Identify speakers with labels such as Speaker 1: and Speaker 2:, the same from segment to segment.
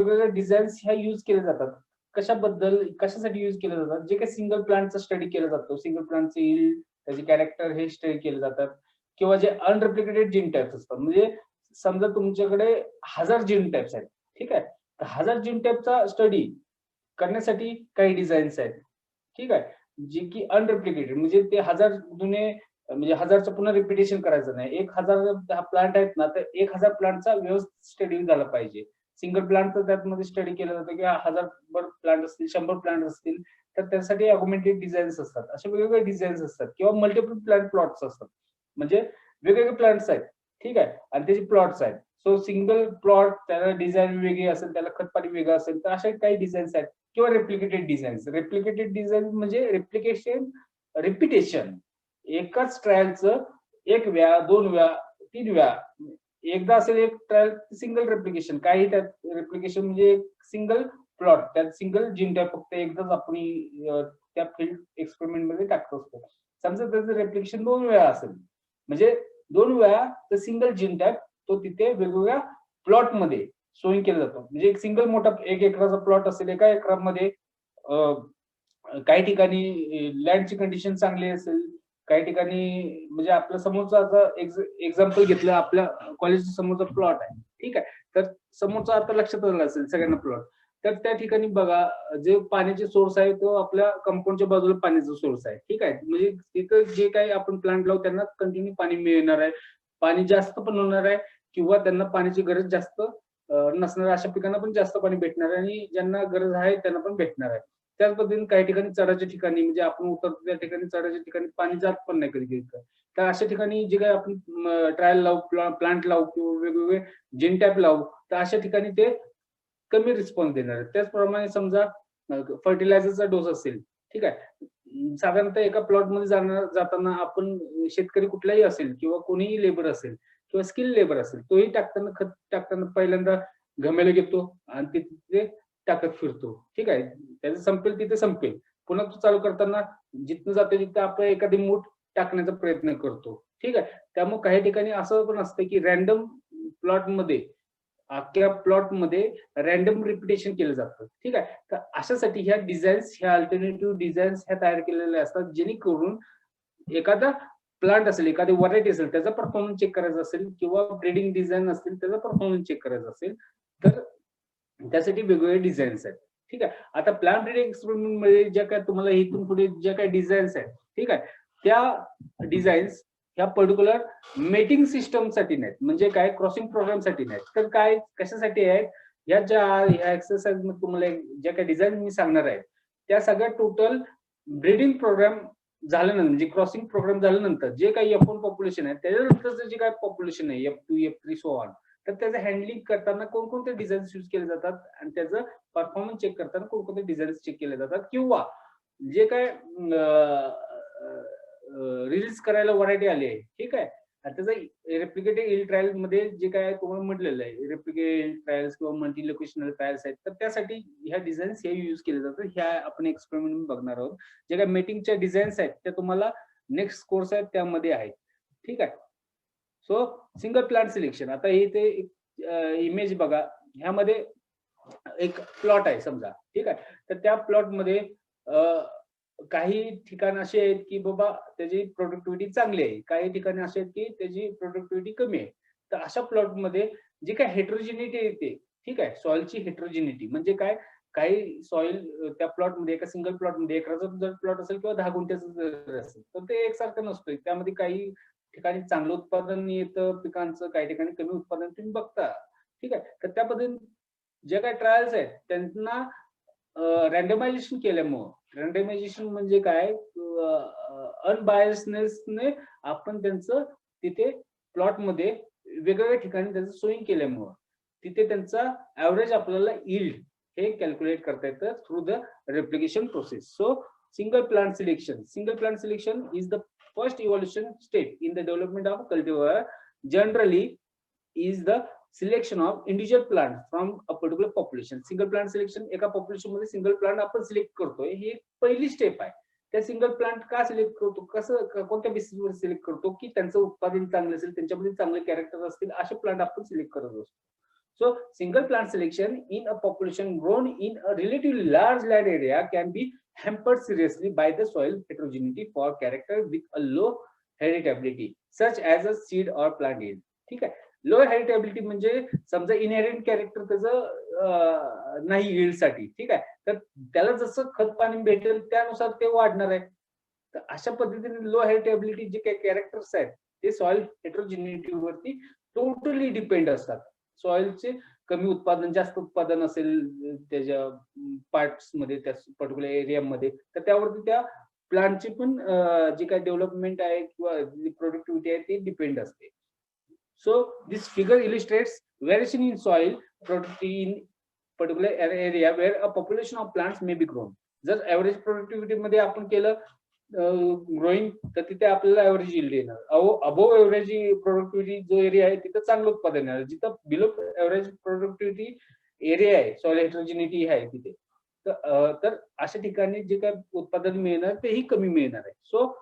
Speaker 1: वेगवेगळ्या डिझाईन्स ह्या यूज केल्या जातात. कशाबद्दल, कशासाठी यूज केले जातात? जे काही सिंगल प्लांटचा स्टडी केला जातो, सिंगल प्लांटचे यील्ड, त्याचे कॅरेक्टर हे स्टडी केले जातात किंवा जे अनरिप्लिकेटेड जीन टाइप्स असतात. म्हणजे समजा तुमच्याकडे 1000 जीन टाइप्स आहेत, ठीक आहे? तर 1000 जीन टाइपचा स्टडी करण्यासाठी काही डिझाईन्स आहेत, ठीक आहे? जे की अनरिप्लिकेटेड म्हणजे ते 1000 जुने म्हणजे 1000चं पुन्हा रिपिटेशन करायचं नाही. 1000 प्लांट आहेत ना, तर 1000 प्लांटचा व्यवस्थित स्टडी झाला पाहिजे. सिंगल प्लांट तर त्यामध्ये स्टडी केलं जातं की 1000 प्लांट असतील, 100 प्लांट असतील, तर त्यासाठी ऑगमेंटेड डिझाईन्स असतात. असे वेगवेगळे डिझाईन्स असतात किंवा मल्टिपल प्लांट प्लॉट्स असतात. म्हणजे वेगवेगळे प्लांट्स आहेत, ठीक आहे? आणि त्याचे प्लॉट्स आहेत. सो सिंगल प्लॉट त्याला डिझाईन वेगळी असेल, त्याला खतपाणी वेगळं असेल, तर अशा काही डिझाईन्स आहेत किंवा रेप्लिकेटेड डिझाईन्स. रेप्लिकेटेड डिझाईन म्हणजे रिपिटेशन. एकाच ट्रायलचं 1 वेळा, 2 वेळा, 3 वेळा एकदा असेल एक ट्रायल सिंगल रेप्लिकेशन. काही त्यात रेप्लिकेशन म्हणजे सिंगल प्लॉट, त्यात सिंगल जीन टाइप फक्त एकदाच आपण त्या फील्ड एक्सपेरिमेंट मध्ये टाकत असतो. समजा त्याचं रेप्लिकेशन 2 वेळा असेल, म्हणजे 2 वेळा तर सिंगल जीन टाइप तो तिथे वेगवेगळ्या प्लॉट मध्ये सोईंग केला जातो. म्हणजे एक सिंगल मोठा 1 एकराचा प्लॉट असेल, एका एकरामध्ये काही ठिकाणी लँडची कंडिशन चांगली असेल, काही ठिकाणी म्हणजे आपल्या समोरचा आता एक्झाम्पल घेतलं, आपल्या कॉलेजच्या समोरचा प्लॉट आहे, ठीक आहे? तर समोरचा आता लक्षात आलं असेल सगळ्यांना प्लॉट. तर त्या ठिकाणी बघा, जे पाण्याचे सोर्स आहे तो आपल्या कंपाऊंडच्या बाजूला पाण्याचा सोर्स आहे, ठीक आहे? म्हणजे तिथं जे काही आपण प्लांट लावू त्यांना कंटिन्यू पाणी मिळणार आहे, पाणी जास्त पण होणार आहे किंवा त्यांना पाण्याची गरज जास्त नसणार, अशा पिकांना पण जास्त पाणी भेटणार आहे आणि ज्यांना गरज आहे त्यांना पण भेटणार आहे. त्याच पद्धतीने काही ठिकाणी चढाच्या ठिकाणी म्हणजे आपण उतरतो त्या ठिकाणी चढाच्या ठिकाणी पाणी जात पण नाही कधी कधी. तर अशा ठिकाणी जे काही आपण ट्रायल लावू, प्लांट लावू किंवा वेगवेगळे जीन टॅप लावू, तर अशा ठिकाणी ते कमी रिस्पॉन्स देणार आहे. त्याचप्रमाणे समजा फर्टिलायझरचा डोस असेल, ठीक आहे? साधारणतः एका प्लॉटमध्ये जाताना आपण शेतकरी कुठलाही असेल किंवा कोणीही लेबर असेल किंवा स्किल लेबर असेल, तोही टाकताना खत टाकताना पहिल्यांदा घमेले घेतो आणि तिथे टाकत फिरतो, ठीक आहे? त्याचं संपेल तिथे संपेल. पुन्हा तो चालू करताना जिथनं जातो तिथं आपण एखादी मूठ टाकण्याचा प्रयत्न करतो, ठीक आहे? त्यामुळे काही ठिकाणी असं पण असतं की रॅन्डम प्लॉटमध्ये अख्ख्या प्लॉटमध्ये रॅन्डम रिपिटेशन केलं जातं, ठीक आहे? तर अशासाठी ह्या डिझाईन्स, ह्या अल्टरनेटिव्ह डिझाईन्स ह्या तयार केलेल्या असतात, जेणेकरून एखादा प्लांट असेल, एखादी व्हरायटी असेल, त्याचा परफॉर्मन्स चेक करायचा असेल किंवा ब्रीडिंग डिझाईन असतील त्याचा परफॉर्मन्स चेक करायचा असेल, तर त्यासाठी वेगवेगळे डिझाईन्स आहेत, ठीक आहे? आता प्लांट ब्रीडिंग एक्सपेरिमेंट मध्ये ज्या काय तुम्हाला इथून पुढे ज्या काही डिझाईन्स आहेत, ठीक आहे? त्या डिझाईन्स ह्या पर्टिक्युलर मेटिंग सिस्टमसाठी नाहीत, म्हणजे काय क्रॉसिंग प्रोग्रामसाठी नाहीत, तर काय कशासाठी आहेत? ह्या एक्सरसाइज मध्ये तुम्हाला ज्या काही डिझाईन मी सांगणार आहे, त्या सगळ्या टोटल ब्रीडिंग प्रोग्राम झाल्यानंतर म्हणजे क्रॉसिंग प्रोग्राम झाल्यानंतर जे काही F1 पॉप्युलेशन आहे त्याच्यानंतरचं जे काही पॉप्युलेशन आहे F2, F3 सो ऑन, तर त्याचं हँडलिंग करताना कोणकोणते डिझाईन्स यूज केले जातात आणि त्याचं परफॉर्मन्स चेक करताना कोणकोणते डिझाईन्स चेक केले जातात किंवा जे काय रिलीज करायला व्हरायटी आली आहे, ठीक आहे? आणि त्याचं रेप्लिकेटेड यील्ड ट्रायल मध्ये जे काय तुम्हाला म्हटलेलं आहे, रेप्लिकेटेड ट्रायल्स किंवा मल्टी लोकेशनल ट्रायल्स आहेत, तर त्यासाठी ह्या डिझाईन्स हे यूज केले जातात. ह्या आपण एक्सपेरिमेंट बघणार आहोत. जे काही मीटिंगच्या डिझाईन्स आहेत त्या तुम्हाला नेक्स्ट कोर्स आहेत त्यामध्ये आहेत, ठीक आहे? So single plant selection. आता इथे इमेज बघा, ह्यामध्ये एक प्लॉट आहे समजा, ठीक आहे? तर त्या प्लॉटमध्ये काही ठिकाण असे आहेत की बाबा त्याची प्रोडक्टिव्हिटी चांगली आहे, काही ठिकाणी असे आहेत की त्याची प्रोडक्टिव्हिटी कमी आहे. तर अशा प्लॉटमध्ये जी काही हेट्रोजिनिटी येते, ठीक आहे? सॉइलची हेट्रोजिनिटी म्हणजे काय? काही सॉइल त्या प्लॉटमध्ये एका सिंगल प्लॉटमध्ये एकराचा जर प्लॉट असेल किंवा 10 गुंठ्याचा जर असेल, तर ते एकसारखं नसतं. त्यामध्ये काही ठिकाणी चांगलं उत्पादन येतं पिकांचं, काही ठिकाणी कमी उत्पादन तुम्ही बघता, ठीक आहे? तर त्या पद्धतीने जे काही ट्रायल्स आहेत त्यांना रँडमायझेशन केल्यामुळं, रँडमायझेशन म्हणजे काय? अनबायसनेसने आपण त्यांचं तिथे प्लॉटमध्ये वेगवेगळ्या ठिकाणी त्याचं सोईंग केल्यामुळं तिथे त्यांचा ऍव्हरेज आपल्याला यील्ड हे कॅल्क्युलेट करता येतं through the replication process. So single plant selection is the first evolution step in the development of cultivator. Generally is the selection of individual plant from a particular population. Single plant selection, एका population मध्ये single plant आपण select करतोय, ही एक पहिली step आहे. त्या single plant का select करतो, कसं कोणत्या बेसिसवर सिलेक्ट करतो की त्यांचं उत्पादन चांगलं असेल, त्यांच्यामध्ये चांगले कॅरेक्टर असतील, असे प्लांट आपण सिलेक्ट करत असतो. So single plant selection in a population grown in a relatively large land area can be hampered seriously by the soil heterogeneity for character with a low heritability such as a seed or plant yield. ठीक आहे. Low heritability म्हणजे समजा inherit character त्याचं नाही yield साठी, ठीक आहे. तर त्याला जसं खत पाणी भेटेल त्यानुसार ते वाढणार आहे. तर अशा पद्धतीने लो हेरिटेबिलिटी जे काही कॅरेक्टर्स आहेत ते सॉइल हेटेरोजिनिटी वरती टोटली डिपेंड असतात. सॉइलचे कमी उत्पादन जास्त उत्पादन असेल त्याच्या पार्ट्स मध्ये त्या पर्टिक्युलर एरियामध्ये तर त्यावरती त्या प्लांटची पण जी काही डेव्हलपमेंट आहे किंवा प्रोडक्टिव्हिटी आहे ते डिपेंड असते. So this figure illustrates variation in soil productivity in particular area where a population of plants may be grown. जर एव्हरेज प्रोडक्टिव्हिटी मध्ये आपण केलं ग्रोईंग तर तिथे आपल्याला एव्हरेज यील्ड येणार. अबोव एव्हरेज प्रोडक्टिव्हिटी जो एरिया आहे तिथं चांगलं उत्पादन येणार. जिथं बिलो एव्हरेज प्रोडक्टिव्हिटी एरिया आहे सॉइल हेटेरोजिनिटी आहे तिथे तर अशा ठिकाणी जे काय उत्पादन मिळणार तेही कमी मिळणार आहे. So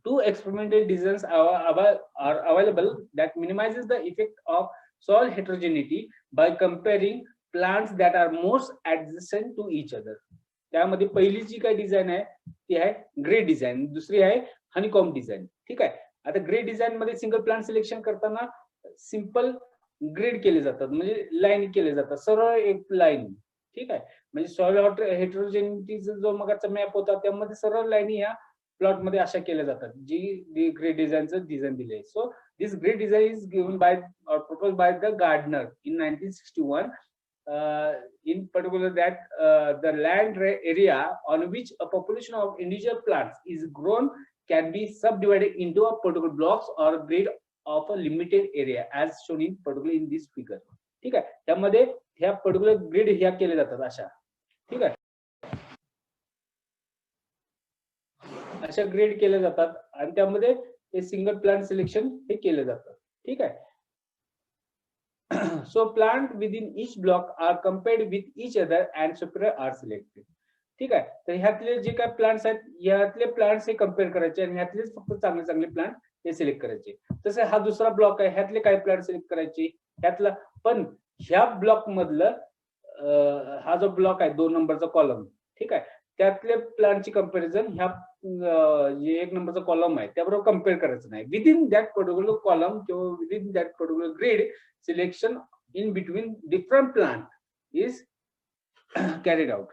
Speaker 1: two experimental designs are available that minimizes the effect of soil heterogeneity by comparing plants that are most adjacent to each other. त्यामध्ये पहिली जी काही डिझाईन आहे ती आहे ग्रे डिझाईन, दुसरी आहे हनीकॉम डिझाईन. ठीक आहे. आता ग्रे डिझाईन मध्ये सिंगल प्लांट सिलेक्शन करताना सिंपल ग्रेड केले जातात म्हणजे लाईन केले जातात, सरळ एक लाईन. ठीक आहे. म्हणजे सॉइल हेटेरोजेनिटीचा जो मगाचा मॅप होता त्यामध्ये सरळ लाईनी या प्लॉट मध्ये अशा केल्या जातात जी ग्रेड डिझाईनचं डिझाईन दिले. So this grade design is given by or propose by the Gardner in 1961. In particular that the land area on which a population of individual plants is grown can be subdivided into a particular blocks or grade of a limited area as shown in particular in this figure. ठीक आहे. त्यामध्ये ह्या particular grade ह्या केले जातात अशा. ठीक आहे. अशा ग्रेड केले जातात आणि त्यामध्ये हे सिंगल प्लांट सिलेक्शन हे केले जातं. ठीक आहे. So plant within each block are compared with each other and superior are selected. ठीक आहे. तर ह्यातले जे काय प्लांट्स आहेत ह्यातले प्लांट्स हे कम्पेअर करायचे आणि ह्यातलेच फक्त चांगले चांगले प्लांट हे सिलेक्ट करायचे. तसे हा दुसरा ब्लॉक आहे ह्यातले काही प्लांट सिलेक्ट करायचे ह्यातला पण ह्या ब्लॉक मधलं हा जो ब्लॉक आहे 2 नंबरचा कॉलम. ठीक आहे. त्यातले प्लांटची कंपॅरिझन ह्या जे 1 नंबरचा कॉलम आहे त्याबरोबर कम्पेअर करायचं नाही. विदिन दॅट पर्टिक्युलर कॉलम किंवा within that particular grade selection in between different plant is carried out.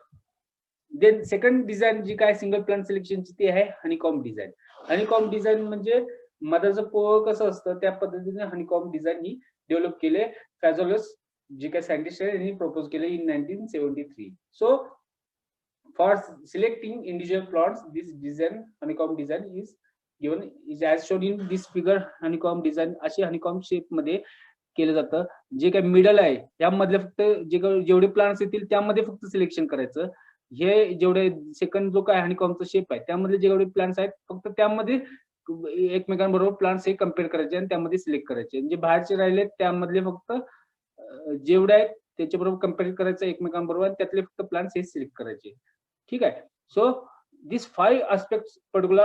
Speaker 1: Then second design जी काय सिंगल प्लांट सिलेक्शनची ती आहे हनीकॉम डिझाईन. हनीकॉम डिझाईन म्हणजे मधाचं पोळ कसं असतं त्या पद्धतीने हनीकॉम डिझाईन ही डेव्हलप केले. फॅझोलस जे काय सायंटिस्ट आहे यांनी प्रपोज केले in 1973. So for selecting individual plots this design honeycomb design is given is as shown in this figure. honeycomb design अशी honeycomb शेप मध्ये केलं जातं. जे काही मिडल आहे त्यामधले फक्त जेवढे प्लांट्स येतील त्यामध्ये फक्त सिलेक्शन करायचं. हे जेवढे सेकंड जो काय हनीकॉमचा शेप आहे त्यामधले जेवढे प्लांट्स आहेत फक्त त्यामध्ये एकमेकांबरोबर प्लांट्स हे कम्पेअर करायचे आणि त्यामध्ये सिलेक्ट करायचे. म्हणजे बाहेरचे राहिले त्यामधले फक्त जेवढे आहेत त्याच्याबरोबर कम्पेअर करायचं एकमेकांबरोबर त्यातले फक्त प्लांट्स हे सिलेक्ट करायचे. ठीक आहे. So this 5 aspects particular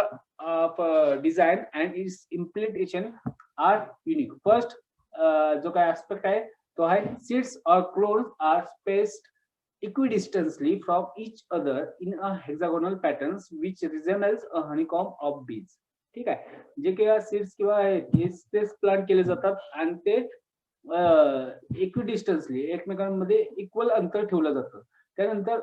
Speaker 1: of design and its implementation are unique. First जो काय aspect आहे तो आहे seeds or clones are spaced equidistantly from each other in a hexagonal patterns which resembles a honeycomb of bees. ठीक आहे. जे काही seeds किंवा तेच प्लांट केले जातात आणि ते इक्विडिस्टन्सली एकमेकांमध्ये इक्वल अंतर ठेवलं जातं. त्यानंतर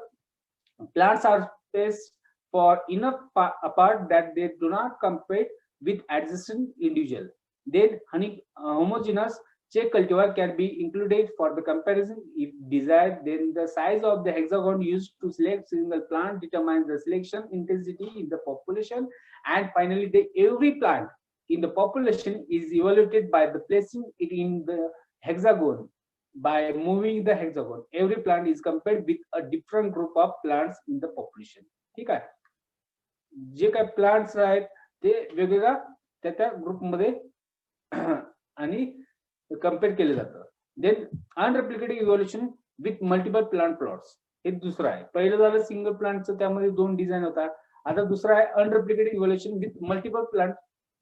Speaker 1: plants are spaced for enough apart that they do not compete with adjacent individual. Then homogeneous check cultivar can be included for the comparison if desired. Then the size of the hexagon used to select single plant determines the selection intensity in the population. And finally, every plant in the population is evaluated by the placing it in the hexagon. By moving the hexagon, every plant is compared with a different group of plants in the population. ठीक आहे. जे काही plants आहेत ते वेगवेगळ्या त्या ग्रुपमध्ये आणि कम्पेअर केले जातं. Then unreplicated evolution with multiple plant plots हे दुसरं आहे. पहिलं झालं सिंगल प्लांटचं त्यामध्ये 2 डिझाईन होता. आता दुसरं आहे unreplicated evolution with multiple plant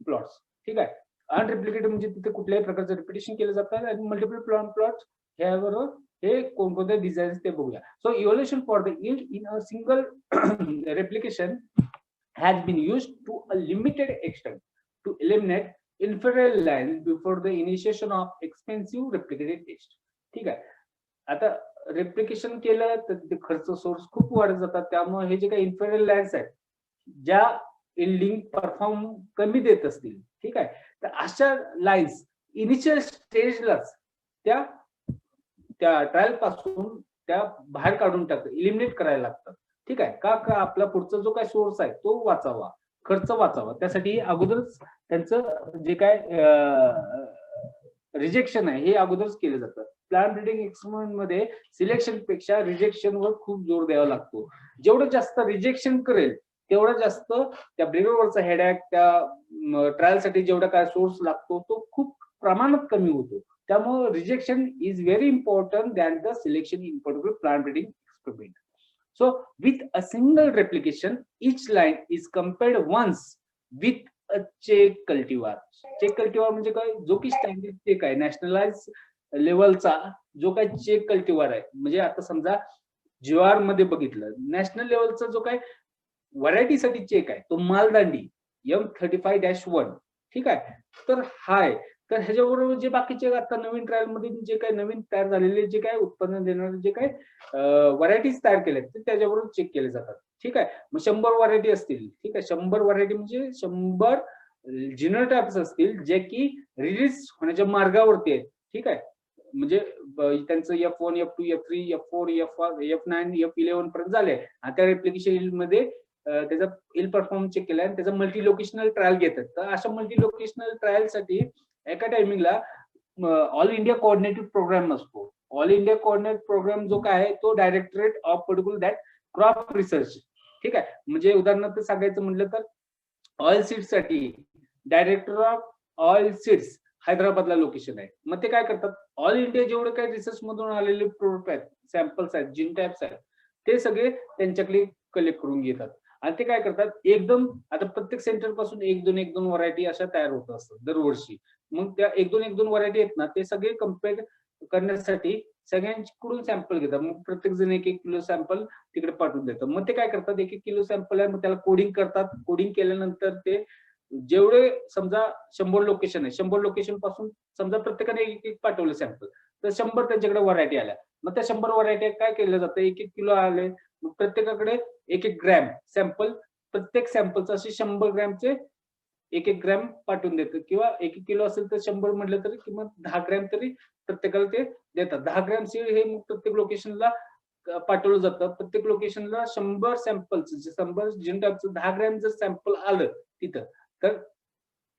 Speaker 1: plots. ठीक आहे. अनरेप्लिकेटेड म्हणजे तिथे कुठल्याही प्रकारचं रिपिटेशन केलं जातं आणि मल्टिपल प्लांट प्लॉट्स ह्याबरोबर हे कोणकोणते डिझाईन्स ते बघूया. So evaluation for the yield in a single replication has been used to a limited extent to eliminate inferior lines before the initiation of expensive replicated test. ठीक आहे. आता replication केलं तर ते खर्च सोर्स खूप वाढत जातात, त्यामुळे हे जे काही इन्फेरियर लाईन्स आहेत ज्या इल्डिंग परफॉर्म कमी देत असतील, ठीक आहे, तर अशा लाईन्स इनिशियल स्टेजलाच त्या त्या ट्रायल पासून त्या बाहेर काढून टाकतात, इलिमिनेट करायला लागतात. ठीक आहे, का आपला पुढचा जो काय सोर्स आहे तो वाचावा, खर्च वाचावा, त्यासाठी अगोदरच त्यांचं जे काय रिजेक्शन आहे हे अगोदरच केलं जातं. प्लांट ब्रीडिंग एक्सपेरिमेंट मध्ये सिलेक्शन पेक्षा रिजेक्शनवर खूप जोर द्यावा लागतो. जेवढं जास्त रिजेक्शन करेल तेवढं जास्त त्या ब्रीडरवरचा हेडॅक, त्या ट्रायलसाठी जेवढा काय सोर्स लागतो तो खूप प्रमाणात कमी होतो. त्यामुळे rejection is very important than the selection in particular plant breeding experiment. So with a single replication, each line is compared once with a check cultivar. Check cultivar म्हणजे काय, जो की स्टँडर्ड चेक आहे, नॅशनलाइज लेवलचा जो काय check cultivar आहे. म्हणजे आता समजा ज्वार मध्ये बघितलं, नॅशनल लेवलचा जो काय व्हरायटीसाठी चेक आहे तो मालदांडी M35-1. ठीक आहे, तर हाय तर ह्याच्याबरोबर जे बाकीचे आता नवीन ट्रायल मध्ये जे काही नवीन तयार झालेले जे काय उत्पन्न देणारे जे काही व्हरायटीज तयार केल्यात ते त्याच्याबरोबर चेक केले जातात. ठीक आहे, मग 100 व्हरायटी असतील. ठीक आहे, 100 व्हरायटी म्हणजे 100 जिनोटाइप्स असतील जे की रिलीज होण्याच्या मार्गावरती आहेत. ठीक आहे, म्हणजे त्यांचं F1, F2, F3, F4, F9, F11 पर्यंत झाले. आता रेप्लिकेशन मध्ये त्याचा इल परफॉर्म चेक केलाय आणि त्याचा मल्टी लोकेशनल ट्रायल घेतात. तर अशा मल्टी लोकेशनल ट्रायल साठी एका टायमिंगला ऑल इंडिया कोऑर्डिनेटेड प्रोग्राम नसतो. ऑल इंडिया कोऑर्डिनेट प्रोग्राम जो काय आहे तो directorate of particular that crop research. ठीक आहे, म्हणजे उदाहरणार्थ सांगायचं म्हटलं तर ऑइल सीड्स साठी डायरेक्टर ऑफ ऑइल सीड्स हैदराबादला लोकेशन आहे. मग ते काय करतात, ऑल इंडिया जेवढे काही रिसर्च मधून आलेले प्रोडक्ट आहेत, सॅम्पल्स आहेत, जीन टाइप्स आहेत, ते सगळे त्यांच्याकडे कलेक्ट करून घेतात आणि ते काय करतात एकदम, आता प्रत्येक सेंटर पासून एक दोन व्हरायटी अशा तयार होत असतात दरवर्षी. मग त्या एक दोन व्हरायटी आहेत ना, ते सगळे कम्पेअर करण्यासाठी सगळ्यांकडून सॅम्पल घेतात. मग प्रत्येक जण 1-1 किलो सॅम्पल तिकडे पाठवून देतात. मग ते काय करतात, 1-1 किलो सॅम्पल आहे, मग त्याला कोडिंग करतात. कोडिंग केल्यानंतर ते जेवढे समजा 100 लोकेशन आहे, 100 लोकेशन पासून समजा प्रत्येकाने 1-1 पाठवलं सॅम्पल, तर 100 त्यांच्याकडे व्हरायटी आल्या. मग त्या 100 व्हरायटी काय केलं जातं, 1-1 किलो आले, मग प्रत्येकाकडे 1-1 ग्रॅम सॅम्पल, प्रत्येक सॅम्पलचं असे 100 ग्रॅमचे 1-1 ग्रॅम पाठवून देतात. किंवा 1-1 किलो असेल तर 100 म्हटलं तरी किंवा 10 ग्रॅम तरी प्रत्येकाला ते देतात. 10 ग्रॅम सीड हे मग प्रत्येक लोकेशनला पाठवलं जातं. प्रत्येक लोकेशनला 100 सॅम्पल्स, 100 जिनटापचं 10 ग्रॅम जर सॅम्पल आलं तिथं, तर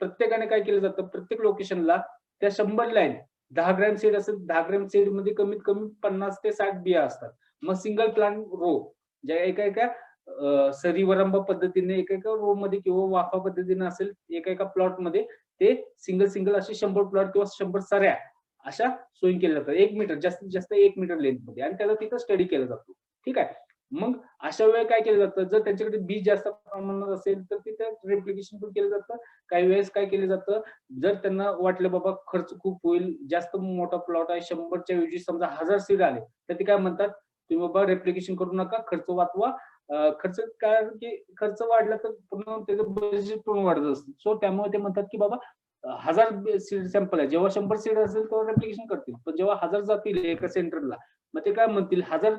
Speaker 1: प्रत्येकाने काय केलं जातं, प्रत्येक लोकेशनला त्या 100 लाईन 10 ग्रॅम सीड असेल, 10 ग्रॅम सीड मध्ये कमीत कमी 50 ते 60 बिया असतात. मग सिंगल प्लांट रो ज्या एका सरीवरंब पद्धतीने एका रो मध्ये किंवा वाफा पद्धतीने असेल, एका प्लॉट मध्ये ते सिंगल असे 100 प्लॉट किंवा 100 सऱ्या अशा सोयी केल्या जातात. 1 मीटर, जास्तीत जास्त 1 मीटर लेंथ मध्ये, आणि त्याला तिथं स्टडी केला जातो. ठीक आहे, मग अशा वेळी काय केलं जातं, जर त्यांच्याकडे बीज जास्त प्रमाणात असेल तर तिथे रेप्लिकेशन पण केलं जातं. काही वेळेस काय केलं जातं, जर त्यांना वाटलं बाबा खर्च खूप होईल, जास्त मोठा प्लॉट आहे, 100च्या ऐवजी समजा 1000 सीड आले, तर ते काय म्हणतात, तुम्ही बाबा रेप्लिकेशन करू नका, खर्च वाचवा. खर्च काय की खर्च वाढला तर पूर्ण त्याचं बजेट पण वाढत असतं. सो त्यामुळे ते म्हणतात की बाबा 1000 सीड सॅम्पल आहे, जेव्हा 100 सीड असेल तेव्हा रेप्लिकेशन करतील, पण जेव्हा 1000 जातील एका सेंटरला, मग ते काय म्हणतील, 1000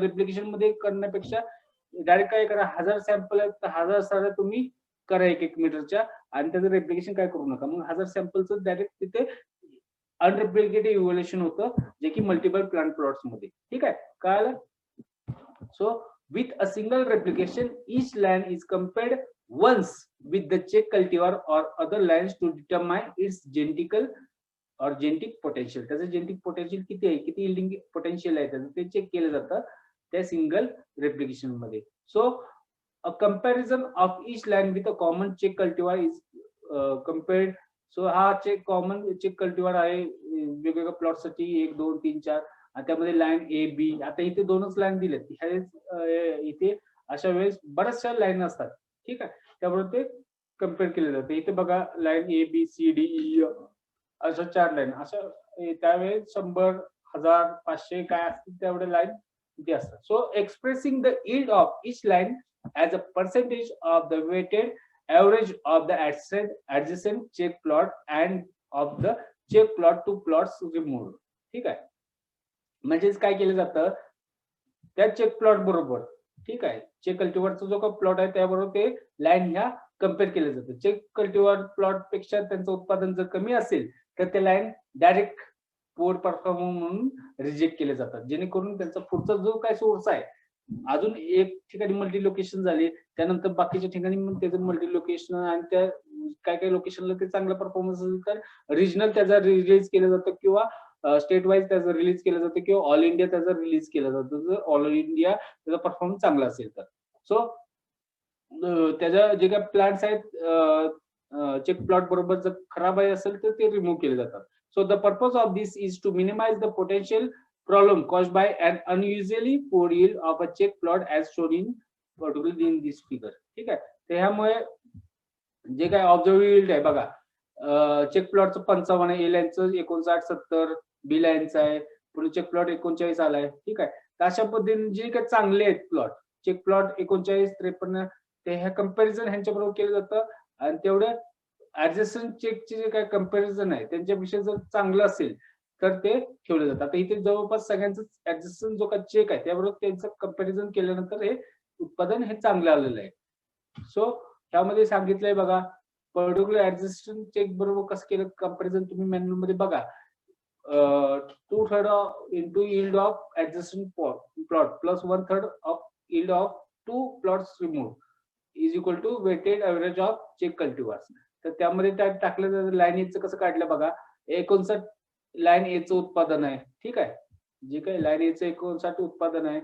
Speaker 1: रेप्लिकेशन मध्ये करण्यापेक्षा डायरेक्ट काय करा, 1000 सॅम्पल आहेत तर 1000 साऱ्या तुम्ही करा 1-1 मीटरच्या, आणि त्याचं रेप्लिकेशन काय करू नका. मग 1000 सॅम्पलचं डायरेक्ट तिथे अनरेप्लिकेटेड इव्हॅल्युएशन होतं, जे की मल्टिपल प्लांट प्लॉट्स मध्ये. ठीक आहे, कळालं. So with a single replication, each line is compared once with the check cultivar or other lines to determine its genetic potential. त्याचं जेनेटिक पोटेन्शियल किती आहे, किती यील्डिंग पोटेन्शियल आहे त्याचं, ते चेक केलं जातं त्या सिंगल रेप्लिकेशन मध्ये. So a comparison of each line with a common check cultivar is compared. So हा कॉमन चेक कल्टिव्हार आहे वेगवेगळ्या प्लॉट साठी, 1, 2, 3, 4, आणि त्यामध्ये लाईन A, B, आता इथे 2च लाईन दिलेत, इथे अशा वेळेस बऱ्याचशा लाईन असतात. ठीक आहे, त्याबरोबर ते कम्पेअर केले जाते. इथे बघा line A, B, C, D, E अशा 4 लाईन, अशा त्यावेळेस 100, 1500 काय असतील तेवढे लाईन इथे असतात. So expressing the yield of each line as a percentage of the weighted average of the adjacent check plot and of the check plot to plots removed. ठीक आहे, म्हणजेच काय केलं जातं त्या चेक प्लॉट बरोबर, ठीक आहे, चेक कल्टिव्हरचा जो काही प्लॉट आहे त्याबरोबर ते लाईन ह्या कम्पेअर केले जातं. चेक कल्टिव्हर प्लॉट पेक्षा त्यांचं उत्पादन जर कमी असेल तर ते लाईन डायरेक्ट पुअर परफॉर्मर म्हणून रिजेक्ट केले जातात, जेणेकरून त्यांचा पुढचा जो काही सोर्स आहे अजून एक ठिकाणी मल्टी लोकेशन झाली, त्यानंतर बाकीच्या ठिकाणी मग त्याचं मल्टी लोकेशन आणि त्या काय काय लोकेशनला ते चांगला परफॉर्मन्स असेल तर रिजनल त्याचा रिलीज केलं जातं किंवा स्टेट वाईज त्याचं रिलीज केलं जातं किंवा ऑल इंडिया त्याचा रिलीज केलं जातं जर ऑल इंडिया त्याचा परफॉर्मन्स चांगला असेल तर. सो त्याच्या जे काही प्लॅन्स आहेत चेक प्लॉट बरोबर जर खराब आहे असेल तर ते रिमूव्ह केले जातात. So the purpose of this is to minimise the potential problem caused by an unusually poor yield of a check plot as shown in particularly in this figure. ठीक आहे, त्यामुळे जे काय ऑब्झर्व यील्ड आहे बघा, check प्लॉटचं 55 आहे, ए लाईनचं 59, 70, बी लाईनचं आहे, पुढे चेक प्लॉट 39 आलाय. ठीक आहे, तर अशा पद्धतीने जे काही चांगले आहेत प्लॉट, चेक प्लॉट 39, 53 ते ह्या कंपॅरिझन ह्यांच्या बरोबर केलं जातं आणि तेवढं ऍडजस्टंट चेकचे जे काही कंपॅरिझन आहे त्यांच्याविषयी जर चांगलं असेल तर ते ठेवले जातात. आता इथे जवळपास सगळ्यांचं ऍडजस्टंट जो काही चेक आहे त्याबरोबर त्यांचं कंपॅरिझन केल्यानंतर हे उत्पादन हे चांगलं आलेलं आहे. सो त्यामध्ये सांगितलंय बघा, पर्टिक्युलर ऍडजस्टंट चेक बरोबर कसं केलं कंपॅरिझन तुम्ही मॅन्युअल मध्ये बघा. 2/3 into yield of adjacent plot plus 1/3 of yield of 2 plots removed is equal to weighted average of check cultivars. तर त्यामध्ये त्यात टाकलं लाईन एचं कसं काढलं बघा, 59 लाईन एचं उत्पादन आहे. ठीक आहे, जे काही लाईन एचं 59 उत्पादन आहे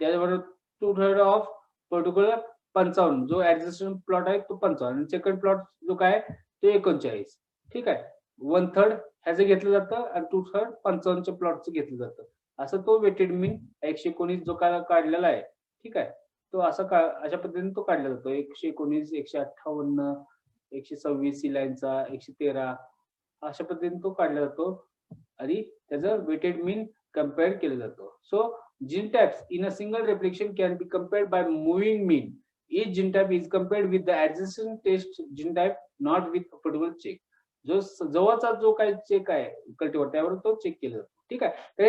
Speaker 1: त्याच्याबरोबर 2/3 ऑफ पर्टिक्युलर 55 जो ऍडजस्टमेंट प्लॉट आहे तो 55 आणि सेकंड प्लॉट जो काय तो 39. ठीक आहे, 1/3 ह्याचं घेतलं जातं आणि 2/3 55च्या प्लॉटचं घेतलं जातं. असं तो वेटेड मीन 119 जो काय काढलेला आहे, ठीक आहे, तो अशा पद्धतीने तो काढला जातो. 119, 158, 126 सी लाईनचा, 113 अशा पद्धतीने तो काढला जातो आणि त्याचं वेटेड मीन कम्पेअर केलं जातं. So gene types in a single replication can be compared by moving mean. Each gene type is compared with the adjacent test gene type, not with a particular check. जो जवळचा जो काही check आहे कल्टिव्हर त्यावर तो check केला जातो. ठीक आहे, तर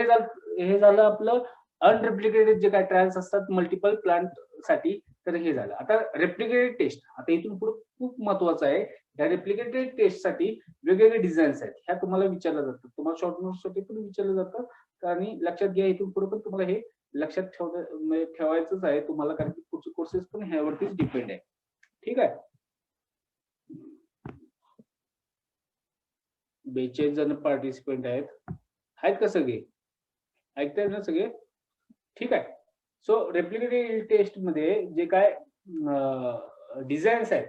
Speaker 1: हे झालं आपलं अनरेप्लिकेटेड जे काही ट्रायल्स असतात मल्टिपल प्लांट साठी. तर हे झालं. आता रेप्लिकेटेड टेस्ट, आता इथून पुढे खूप महत्वाचं आहे. या रेप्लिकेटेड टेस्ट साठी वेगवेगळे डिझाईन्स आहेत, ह्या तुम्हाला विचारलं जातं, तुम्हाला शॉर्ट नोट्स साठी पण विचारलं जातं. आणि लक्षात घ्या इथून पुढे पण तुम्हाला हे लक्षात ठेवायचंच आहे तुम्हाला, कारण की पुढचे कोर्सेस पण ह्यावरतीच डिपेंड आहे. ठीक आहे, 42 जण पार्टिसिपेंट आहेत का सगळे? ऐकतायत ना सगळे? ठीक आहे. सो रेप्लिकेटेड टेस्ट मध्ये जे काय डिझाईन्स आहेत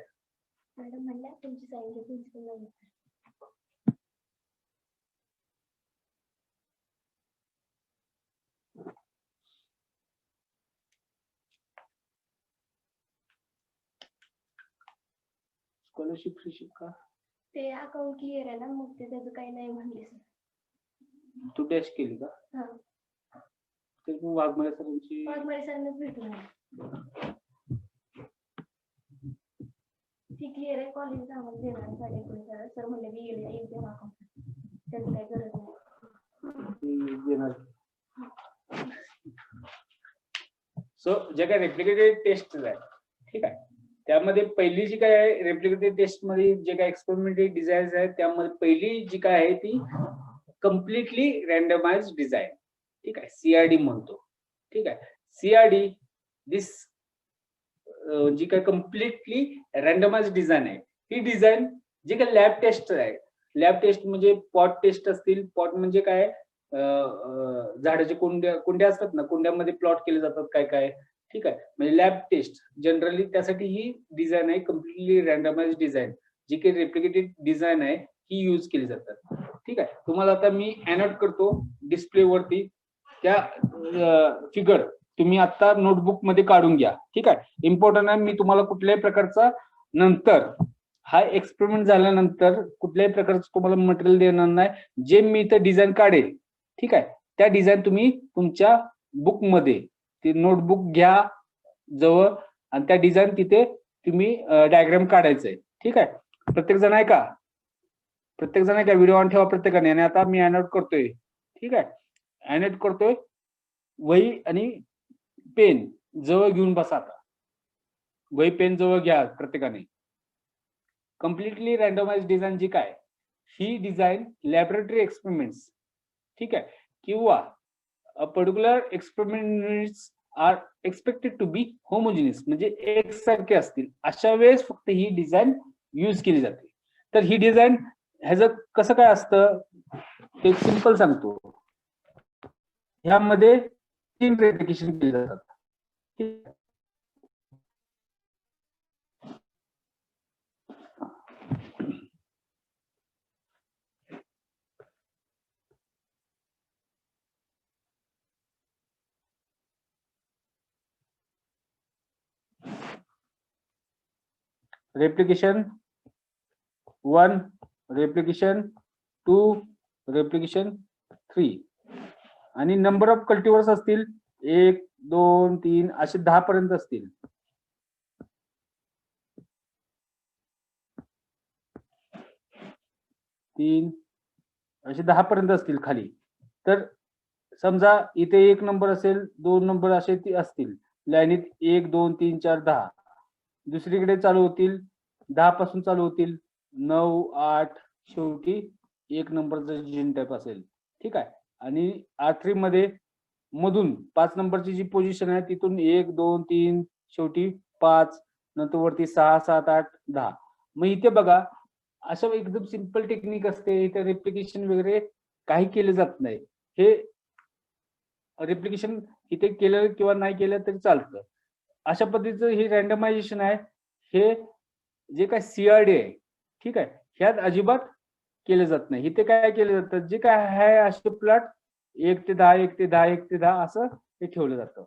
Speaker 1: स्कॉलरशिप फ्रीशिप का
Speaker 2: ते अकाउंट क्लिअर आहे ना, मग ते त्याचं काही नाही म्हणले सर.
Speaker 1: तू डॅश केली का?
Speaker 2: हा,
Speaker 1: ते वाघमारे सरांची
Speaker 2: सरांनाच भेटून ती क्लिअर आहे. कॉलेज आम्हाला देणार 19.5 सर म्हणले की येईल एक देणार अकाउंट, त्याची काही गरज नाही
Speaker 1: देणार. सो जे काय रेप्लिकेटेड टेस्ट आहे, ठीक आहे, त्यामध्ये पहिली जी काय आहे रेप्लिकेटेड टेस्ट मध्ये जे काय एक्सपेरिमेंटल डिझाईन्स आहेत त्यामध्ये पहिली जी काय आहे ती कम्प्लिटली रँडमाइज डिझाईन. ठीक आहे, सीआरडी म्हणतो. ठीक आहे, सीआरडी दिस जी काय कम्प्लिटली रँडमाइज डिझाईन आहे, ही डिझाईन जी काय लॅब टेस्ट आहे, लॅब टेस्ट म्हणजे पॉट टेस्ट असतील. पॉट म्हणजे काय, झाडाचे कुंड्या असतात ना, कुंड्यामध्ये प्लॉट केले जातात काय काय. ठीक आहे, म्हणजे लॅब टेस्ट जनरली त्यासाठी ही डिझाईन आहे कम्प्लिटली रँडमाइज डिझाईन, जी काही रेप्लिकेटेड डिझाईन आहे ही यूज केली जातात. ठीक आहे, तुम्हाला आता मी एनोट करतो डिस्प्ले वरती त्या फिगर तुम्ही आता नोटबुक मध्ये काढून घ्या. ठीक आहे, इम्पॉर्टंट आहे. मी तुम्हाला कुठल्याही प्रकारचा नंतर हा एक्सपेरिमेंट झाल्यानंतर कुठल्याही प्रकारचं तुम्हाला मटेरियल देणार नाही. जे मी इथं डिझाईन काढेल, ठीक आहे, त्या डिझाईन तुम्ही तुमच्या बुक मध्ये ते नोटबुक घ्या जवळ आणि त्या डिझाईन तिथे तुम्ही डायग्राम काढायचंय. ठीक आहे, प्रत्येक जण आहे का? प्रत्येक जण आहे का? व्हिडिओ ऑन ठेवा प्रत्येकाने. आणि आता मी अॅनोट करतोय. ठीक आहे, अॅनोट करतोय. वही आणि पेन जवळ घेऊन बसा. आता वही पेन जवळ घ्या प्रत्येकाने. कम्प्लिटली रँडमाइज डिझाईन जी काय, ही डिझाईन लॅबोरेटरी एक्सपेरिमेंट्स, ठीक आहे, किंवा particular experiments are expected to be homogeneous, म्हणजे एकसारखे असतील अशा वेळेस फक्त ही डिझाईन यूज केली जाते. तर ही डिझाईन ह्याचं कसं काय असतं ते सिंपल सांगतो. ह्यामध्ये 3 रेप्लिकेशन केले जातात. ठीक आहे. रेप्लिकेशन 1, रेप्लिकेशन 2, रेप्लिकेशन 3 आणि नंबर ऑफ कल्टिवर्स असतील 1, 2, 3 असे 10 पर्यंत असतील. तीन असे 10 पर्यंत असतील खाली. तर समजा इथे 1 नंबर असेल, 2 नंबर असे असतील लाईनीत 1, 2, 3, 4, 10. दुसरीकडे चालू होतील 10 पासून चालू होतील 9, 8 शेवटी 1 नंबरचं जीन टाईप असेल. ठीक आहे, आणि R3 मध्ये मधून 5 नंबरची जी पोझिशन आहे तिथून 1, 2, 3 शेवटी 5 नंतर वरती 6, 7, 8, 10. मग इथे बघा असं एकदम सिंपल टेक्निक असते. इथे रेप्लिकेशन वगैरे काही केलं जात नाही. हे रेप्लिकेशन इथे केलं किंवा नाही केलं तरी चालतं. अशा पद्धतीचं हे रँडमायझेशन आहे. हे जे काय सीआरडी आहे, ठीक आहे, ह्यात अजिबात केलं जात नाही. इथे काय केलं जातं, जे काय आहे असे प्लॉट 1 ते 10, 1 ते 10, 1 ते 10 असं हे ठेवलं जातं.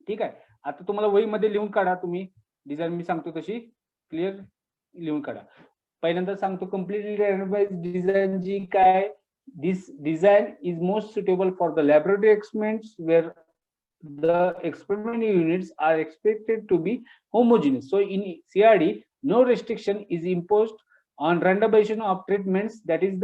Speaker 1: ठीक आहे, आता तुम्हाला वहीमध्ये लिहून काढा. तुम्ही डिझाईन मी सांगतो तशी क्लिअर लिहून काढा. पहिल्यांदा सांगतो कम्प्लिटली रँडमाइज्ड डिझाईन जी काय, this design is most suitable for the laboratory experiments where the experimental units are expected to be homogeneous. So in CRD, no restriction is imposed on randomization of treatments. That is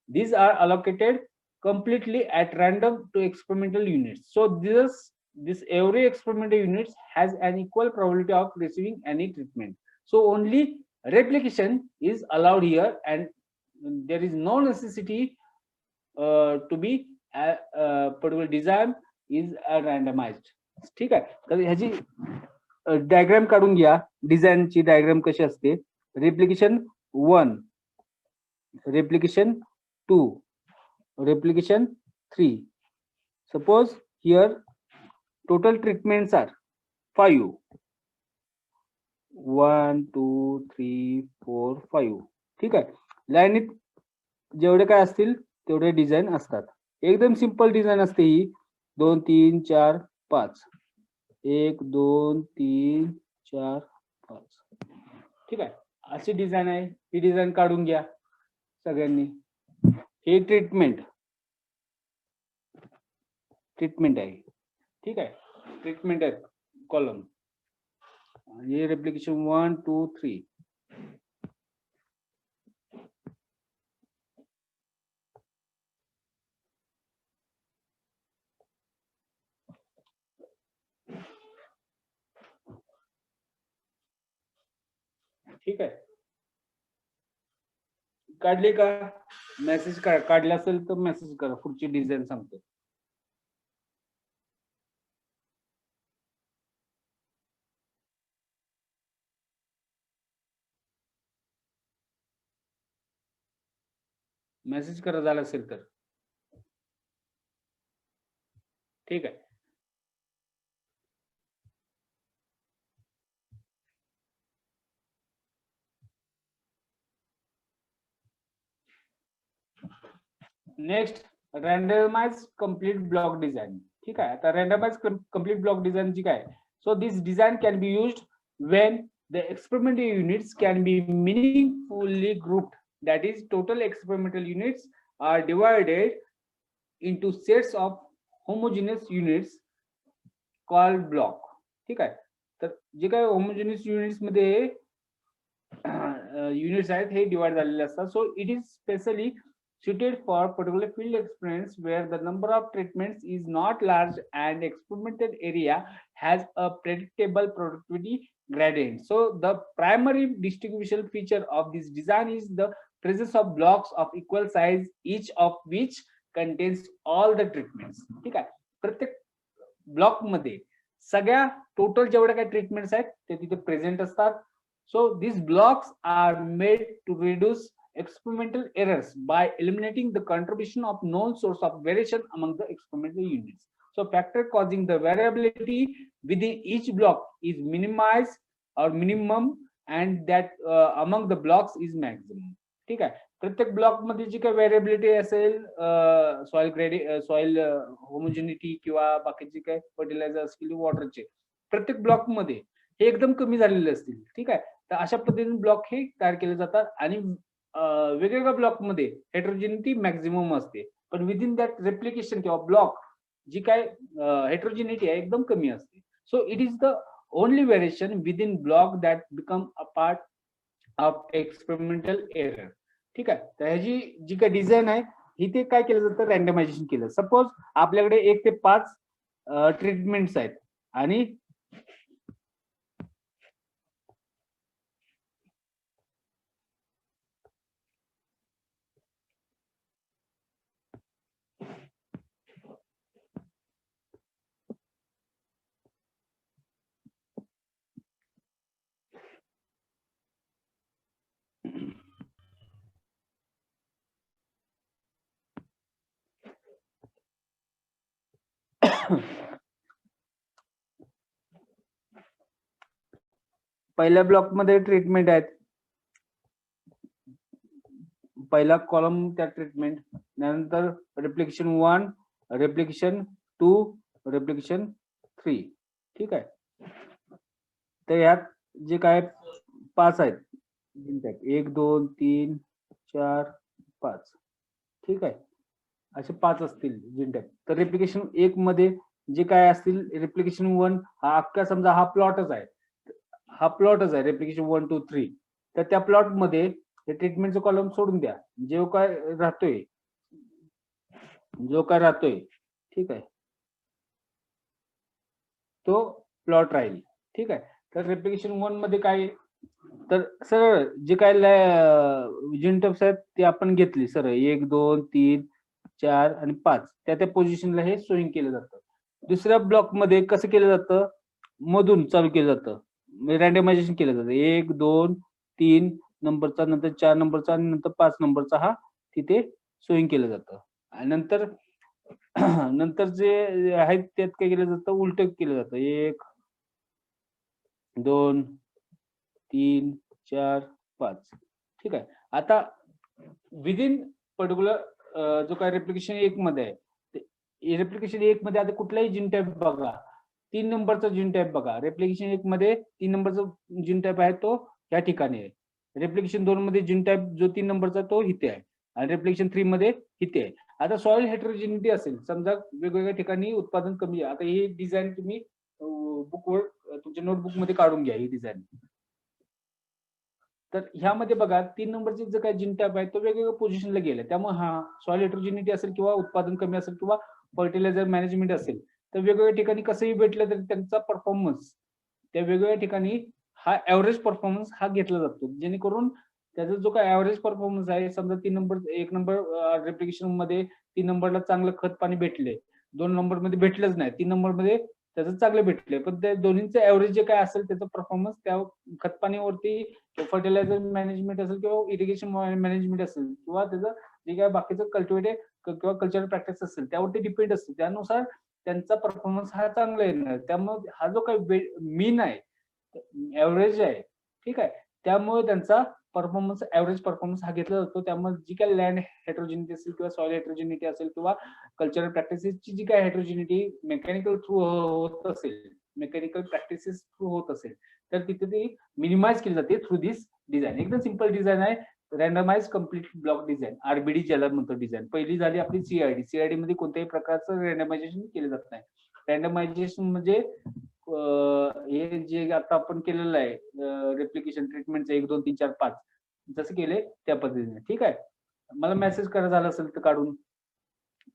Speaker 1: these are allocated completely at random to experimental units. So this every experimental units has an equal probability of receiving any treatment. So only replication is allowed here, and there is no necessity to be particular design is randomized. ठीक आहे, तर ह्याची diagram काढून घ्या. डिझाईनची diagram कशी असते. Replication 1, replication 2, replication 3. Suppose here total treatments are 5. 1, 2, 3, 4, 5. ठीक आहे, लाईनीत जेवढे काय असतील तेवढे डिझाईन असतात. एकदम सिंपल डिझाईन असते ही. 2, 3, 4, 5. 1, 2, 3, 4, 5. ठीक आहे, अशी डिझाईन आहे. ही डिझाईन काढून घ्या सगळ्यांनी. हे ट्रीटमेंट आहे. ठीक आहे, ट्रीटमेंट आहे कॉलम. हे रेप्लिकेशन 1, 2, 3. ठीक आहे, काढले का? मेसेज काढला असेल तर मेसेज करा. पुढची डिझाईन सांगतो. मेसेज करा झाला असेल तर. ठीक आहे, नेक्स्ट रँडमाइज कम्प्लीट ब्लॉक डिझाईन. ठीक आहे, आता रँडमाइज कम्प्लीट ब्लॉक डिझाईन जी काय, so this design can be used when the experimental units can be meaningfully grouped. That is, total experimental units are divided into sets of homogeneous units called block. ठीक आहे. तर जे काही homogeneous units मध्ये units आहेत हे divide झालेले असतात. So it is specially suited for particular field experiments where the number of treatments is not large and experimental area has a predictable productivity gradient. So the primary distribution feature of this design is the presence of blocks of equal size, each of which contains all the treatments. ठीक आहे. प्रत्येक block मध्ये सगळ्या total जेवढ्या काही treatments आहेत ते तिथे प्रेझेंट असतात. So these blocks are made to reduce experimental errors by eliminating the contribution of known source of variation among the experimental units. So factor causing the variability within each block is minimized or minimum, and that among the blocks is maximum. ठीक आहे. प्रत्येक block मध्ये जी काही variability असेल, soil homogeneity किंवा बाकीचे काही fertiliser असतील वॉटरचे, प्रत्येक ब्लॉक मध्ये हे एकदम कमी झालेले असतील. ठीक आहे. तर अशा पद्धतीने ब्लॉक हे तयार केले जातात आणि वेगवेगळ्या ब्लॉक मध्ये हेट्रोजेनिटी मॅक्झिमम असते, पण विदिन दॅट रेप्लिकेशन किंवा ब्लॉक जी काय हेट्रोजेनिटी आहे एकदम कमी असते. So it is the only variation within block that become a part of experimental error. ठीक आहे. तर ह्याची जी काही डिझाईन आहे इथे काय केलं जातं, रँडमायझेशन केलं. सपोज आपल्याकडे 1 ते 5 ट्रीटमेंट्स आहेत आणि पहिल्या ब्लॉक मध्ये ट्रीटमेंट आहेत. पहिला कॉलम त्या ट्रीटमेंट, त्यानंतर रेप्लिकेशन 1, रेप्लिकेशन 2, रेप्लिकेशन 3. ठीक आहे. तर यात जे काय 5 आहेत, 1 2 3 4 5. ठीक आहे. असे 5 असतील जिंटॅक. तर रेप्लिकेशन 1 मध्ये जे काय असतील, रेप्लिकेशन 1 हा अख्खा समजा हा प्लॉटच आहे, हा प्लॉटच आहे रेप्लिकेशन 1 2 3. तर त्या प्लॉट मध्ये हे ट्रीटमेंटचा कॉलम सोडून द्या, जो काय राहतोय ठीक आहे तो प्लॉट राहील. ठीक आहे. तर रेप्लिकेशन 1 मध्ये काय, तर सरळ जे काय जिंटप्स आहेत ते आपण घेतली सरळ 1 2 3 4 आणि 5 त्या पोझिशनला हे सोईंग केलं जातं. दुसऱ्या ब्लॉक मध्ये कसं केलं जातं, मधून चालू केलं जातं, रँडमायझेशन केलं जातं. 1 2 3 नंबरचा, नंतर 4 नंबरचा आणि नंतर 5 नंबरचा हा तिथे सोईंग केलं जातं. आणि नंतर नंतर जे आहेत त्यात काय केलं जातं, उलट केलं जातं. 1 2 3 4 5. ठीक आहे. आता विदिन पर्टिक्युलर जो काय रेप्लिकेशन 1 मध्ये आहे, रेप्लिकेशन 1 मध्ये आता कुठलाही जीन टाईप बघा, 3 नंबरचा जीन टाईप बघा. रेप्लिकेशन 1 मध्ये 3 नंबरचा जीन टाईप आहे तो या ठिकाणी आहे. रेप्लिकेशन 2 मध्ये जीन टाईप जो 3 नंबरचा तो इथे आहे आणि रेप्लिकेशन 3 मध्ये इथे आहे. आता सॉइल हेट्रोजेनिटी असेल, समजा वेगवेगळ्या ठिकाणी उत्पादन कमी आहे. आता ही डिझाईन तुम्ही बुकवर तुमच्या नोटबुक मध्ये काढून घ्या ही डिझाईन. तर ह्यामध्ये बघा 3 नंबरचे जे काही जीन टॅप आहे तो वेगवेगळ्या पोझिशनला गेला. त्यामुळे हा सॉइल हेट्रोजेनिटी असेल किंवा उत्पादन कमी असेल किंवा फर्टिलायझर मॅनेजमेंट असेल, तर वेगवेगळ्या ठिकाणी कसंही भेटलं तरी त्यांचा परफॉर्मन्स त्या वेगवेगळ्या ठिकाणी हा ऍव्हरेज परफॉर्मन्स हा घेतला जातो, जेणेकरून त्याचा जो काय ऍव्हरेज परफॉर्मन्स आहे, समजा 3 नंबर 1 नंबर रेप्लिकेशन मध्ये 3 नंबरला चांगलं खत पाणी भेटले, 2 नंबर मध्ये भेटलंच नाही, 3 नंबर मध्ये त्याचं चांगले भेटले, पण त्या दोन्हीचं ऍव्हरेज जे काय असेल त्याचा परफॉर्मन्स त्या खत पाणीवरती, फर्टिलायझर मॅनेजमेंट असेल किंवा इरिगेशन मॅनेजमेंट असेल किंवा त्याचं जे काय बाकीचं कल्टिवेटेड किंवा कल्चरल प्रॅक्टिस असेल त्यावरती डिपेंड असते. त्यानुसार त्यांचा परफॉर्मन्स हा चांगला येणार. त्यामुळे हा जो काही मीन आहे, ऍव्हरेज आहे, ठीक आहे, त्यामुळे त्यांचा परफॉर्मन्स ऍव्हरेज परफॉर्मन्स हा घेतला जातो. त्यामुळे जी काही लँड हेट्रोजेनिटी असेल किंवा सॉइल हेट्रोजेनिटी असेल किंवा कल्चरल प्रॅक्टिसेसची जी काही हेट्रोजेनिटी मेकॅनिकल थ्रू होत असेल, मेकॅनिकल प्रॅक्टिसेस थ्रू होत असेल, तर तिथे ती मिनिमाइज केली जाते थ्रू दिस डिझाईन. एकदम सिंपल डिझाईन आहे, रँडमाइज कम्प्लीट ब्लॉक डिझाईन, आरबीडी ज्याला म्हणतो डिझाईन. पहिली झाली आपली सीआयडी. सीआयडी मध्ये कोणत्याही प्रकारचं रँडमायझेशन केलं जात नाही. रँडमायझेशन म्हणजे हे जे आता आपण केलेलं आहे रेप्लिकेशन ट्रीटमेंटचं 1 2 3 4 5 जसं केले त्या पद्धतीने. ठीक आहे, मला मेसेज करा झाला असेल तर काढून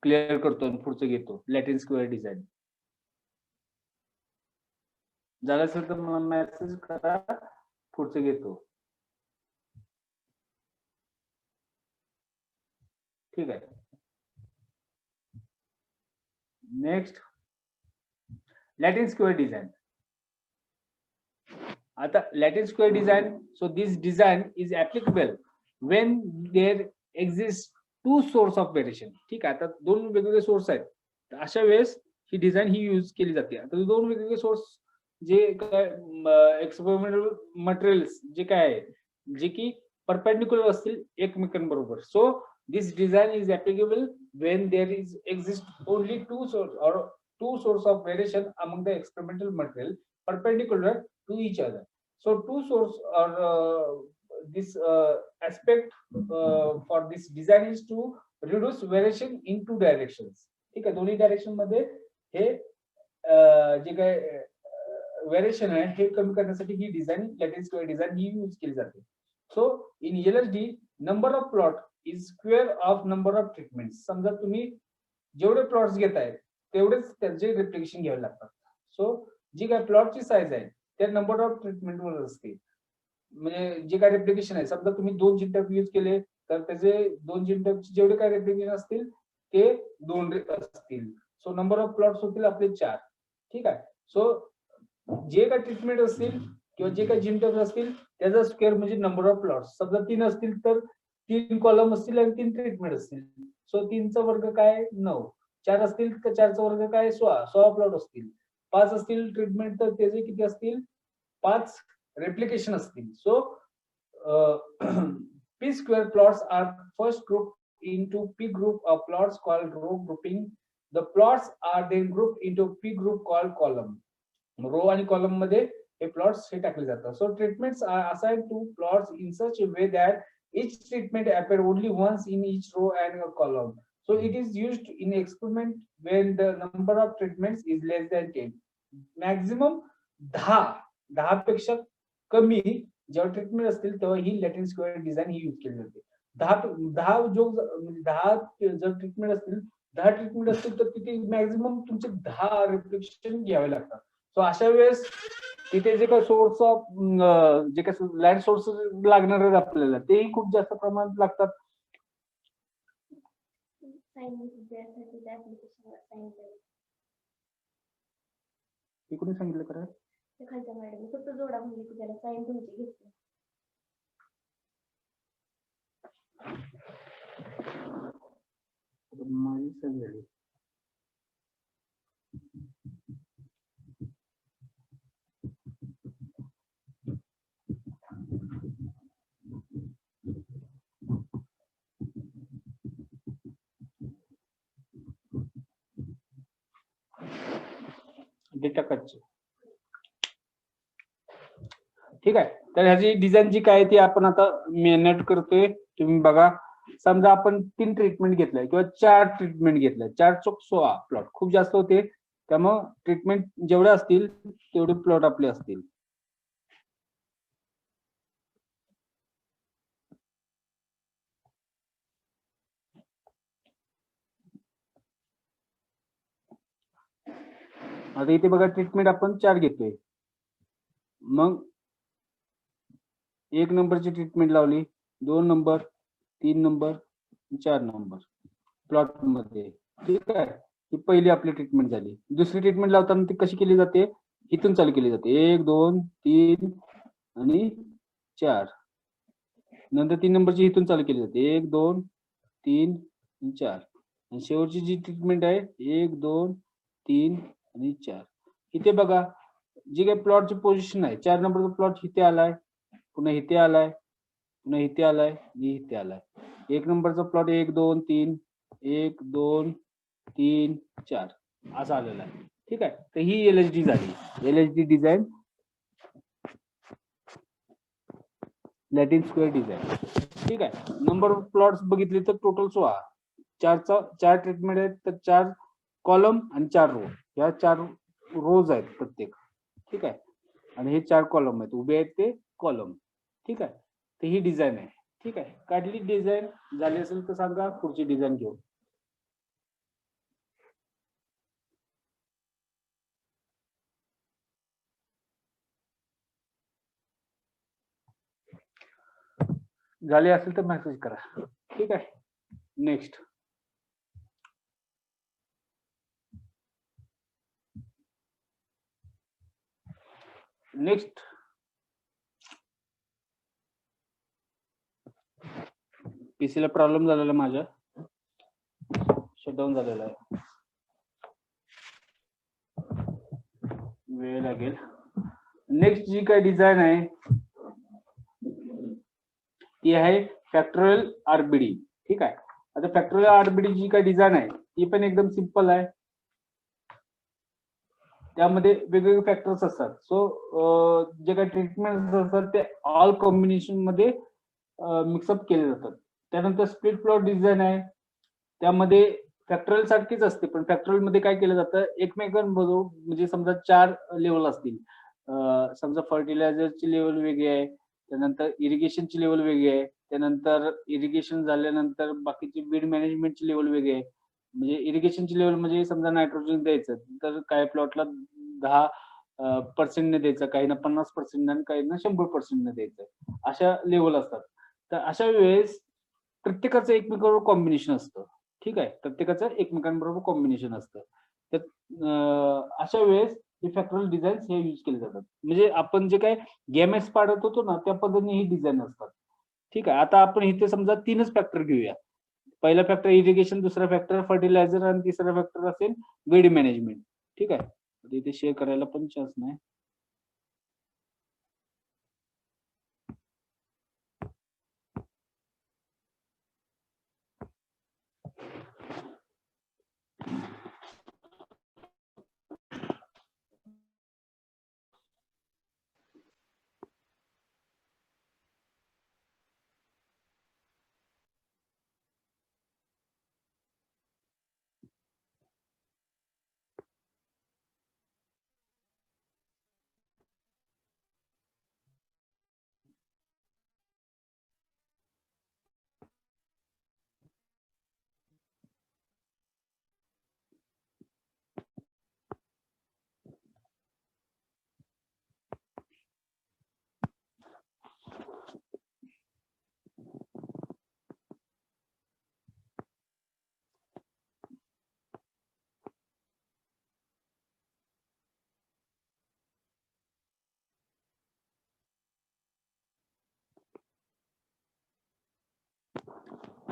Speaker 1: क्लिअर करतो आणि पुढचं घेतो. लॅटिन स्क्वेअर डिझाईन झालं असेल तर मला मेसेज करा, पुढचं घेतो. ठीक आहे, नेक्स्ट लॅटिन स्क्वेअर डिझाईन. आता Latin square design, so this design is applicable Wien there exist 2 source of variation. ठीक आहे, आता 2 वेगवेगळे सोर्स आहेत, तर अशा वेळेस ही डिझाईन ही यूज केली जाते. आता 2 वेगवेगळे सोर्स जे काय एक्सपेरिमेंटल मटेरियल्स जे काय आहे, जे की परपेंडिक्युलर असतील एकमेकांबरोबर. So this design is applicable Wien there is exist only 2 source और 2 source of variation among the experimental material perpendicular to each other. So 2 source or this aspect for this design is to reduce variation in 2 directions. ठीक आहे, दोन्ही direction मध्ये हे जे काय variation आहे हे कमी करण्यासाठी ही डिझाईन लॅटिन स्क्वेअर डिझाईन ही यूज केली जाते. So in LSD number of plot is square of number of treatment. समजा तुम्ही जेवढे प्लॉट्स घेताय तेवढेच त्यांचे रिप्लिकेशन घ्यावे लागतात. सो जी काय प्लॉटची साईज आहे त्या नंबर ऑफ ट्रीटमेंट वर असते. म्हणजे जे काय रिप्लिकेशन आहे, समजा तुम्ही 2 जिंटप यूज केले तर त्याचे 2 जिंटपचे जेवढे काय रिप्लिकेशन असतील ते 2 असतील. सो नंबर ऑफ प्लॉट्स होतील आपले 4. ठीक आहे, सो जे काय ट्रीटमेंट असतील किंवा जे काय जिंटप असतील त्याचा स्क्वेअर म्हणजे नंबर ऑफ प्लॉट्स. समजा 3 असतील तर 3 कॉलम असतील आणि 3 ट्रीटमेंट असतील. सो 3चा वर्ग काय 9. 4 असतील तर 4चा वर्ग काय 16 प्लॉट असतील. 5 असतील ट्रीटमेंट तर त्याचे किती असतील 5 रेप्लिकेशन असतील. So p square plots are first grouped into p group of plots called row grouping. The plots are then grouped into p group called column. Row आणि कॉलम मध्ये हे प्लॉट्स हे टाकले जातात. So treatments are assigned to plots in such a way that each treatment appear only once in each row and a column. So it is used in experiment when the number of treatments is less than 10. Maximum 10 पेक्षा कमी जेव्हा treatment असतील तेव्हा ही Latin square design ही use केली जाते. 10 जो म्हणजे 10 जर ट्रीटमेंट असतील 10 ट्रीटमेंट असतील तर तिथे मॅक्झिमम तुमचे 10 रिफ्लेक्शन घ्यावे लागतात. सो अशा वेळेस तिथे जे काही सोर्स ऑफ जे काही लँड सोर्स लागणार आहेत आपल्याला तेही खूप जास्त प्रमाणात लागतात. कोणी सांगितलं करा
Speaker 2: खालच्या मॅडम फक्त जोडा म्हणजे की त्याला साईन तुमची घेतली.
Speaker 1: माझी सगळी डेटा कच्चे. ठीक आहे, तर ह्याची डिझाईन जी काय ती आपण आता मेहनत करतोय. तुम्ही बघा, समजा आपण 3 ट्रीटमेंट घेतलंय किंवा 4 ट्रीटमेंट घेतलंय, 4 चौक 16 प्लॉट खूप जास्त होते. त्यामुळे ट्रीटमेंट जेवढे असतील तेवढे प्लॉट आपले असतील. आता इथे बघा ट्रीटमेंट आपण 4 घेतोय. मग 1 नंबरची ट्रीटमेंट लावली, 2 नंबर, 3 नंबर, 4 नंबर प्लॉट मध्ये. ठीक आहे, ही पहिली आपली ट्रीटमेंट झाली. दुसरी ट्रीटमेंट लावताना ती कशी केली जाते, इथून चालू केली जाते. 1 2 3 आणि 4. नंतर 3 नंबरची इथून चालू केली जाते. 1 2 3 आणि 4. आणि शेवटची जी ट्रीटमेंट आहे 1 2 3 आणि 4. इथे बघा जी काही प्लॉटची पोझिशन आहे, 4 नंबरचा प्लॉट इथे आलाय, पुन्हा इथे आलाय, पुन्हा इथे आलाय आणि इथे आलाय. 1 नंबरचा प्लॉट 1 2 3 1 2 3 4 असा आलेला आहे. ठीक आहे, तर ही एलएचडी झाली. LHD design Latin square design. ठीक आहे. नंबर ऑफ प्लॉट्स बघितले तर टोटल 16. 4 ट्रीटमेंट आहेत, तर 4 कॉलम आणि 4 रो. या 4 रोज आहेत प्रत्येक. ठीक आहे. आणि हे 4 कॉलम आहेत, उभे आहेत ते कॉलम. ठीक आहे. तर ही डिझाईन आहे. ठीक आहे. काढली डिझाईन झाली असेल तर सांगा, पुढची डिझाईन घेऊ. झाली असेल तर मेसेज करा. ठीक आहे. नेक्स्ट. पीसीला प्रॉब्लेम झालेला माझ्या, शटडाऊन झालेला आहे, वेळ लागेल. नेक्स्ट जी काही डिझाईन आहे ती आहे फॅक्टोरियल आरबीडी. ठीक आहे. आता फॅक्टोरियल आरबीडी जी काही डिझाईन आहे ती पण एकदम सिंपल आहे. त्यामध्ये वेगवेगळे फॅक्टर्स असतात. सो जे काही ट्रीटमेंट असतात ते ऑल कॉम्बिनेशन मध्ये मिक्सअप केले जातात. त्यानंतर स्प्लिट प्लॉट डिझाईन आहे. त्यामध्ये फॅक्टोरियल सारखीच असते, पण फॅक्टोरियल मध्ये काय केलं जातं, एकमेकांबरोबर म्हणजे समजा 4 लेवल असतील. समजा फर्टिलायझरची लेवल वेगळी आहे, त्यानंतर इरिगेशनची लेवल वेगळी आहे, त्यानंतर इरिगेशन झाल्यानंतर बाकीची बीड मॅनेजमेंटची लेवल वेगळी आहे. म्हणजे इरिगेशनची लेवल म्हणजे समजा नायट्रोजन द्यायचं तर काही प्लॉटला 10% ने द्यायचं, काहींना 50% आणि काहींना 100% ने द्यायचं. अशा लेवल असतात. तर अशा वेळेस प्रत्येकाचं एकमेकांबरोबर कॉम्बिनेशन असतं. ठीक आहे. प्रत्येकाचं एकमेकांबरोबर कॉम्बिनेशन असतं. तर अशा वेळेस हे फॅक्टोरियल डिझाईन हे यूज केले जातात. म्हणजे आपण जे काही गेमेट्स पाडत होतो ना, त्या पद्धतीने ही डिझाईन असतात. ठीक आहे. आता आपण इथे समजा 3च फॅक्टर घेऊया. पहिला फॅक्टर इरिगेशन, दुसरा फॅक्टर फर्टिलायझर आणि तिसरा फॅक्टर असेल वेड मॅनेजमेंट. ठीक आहे. इथे शेअर करायला पण चान्स नाही.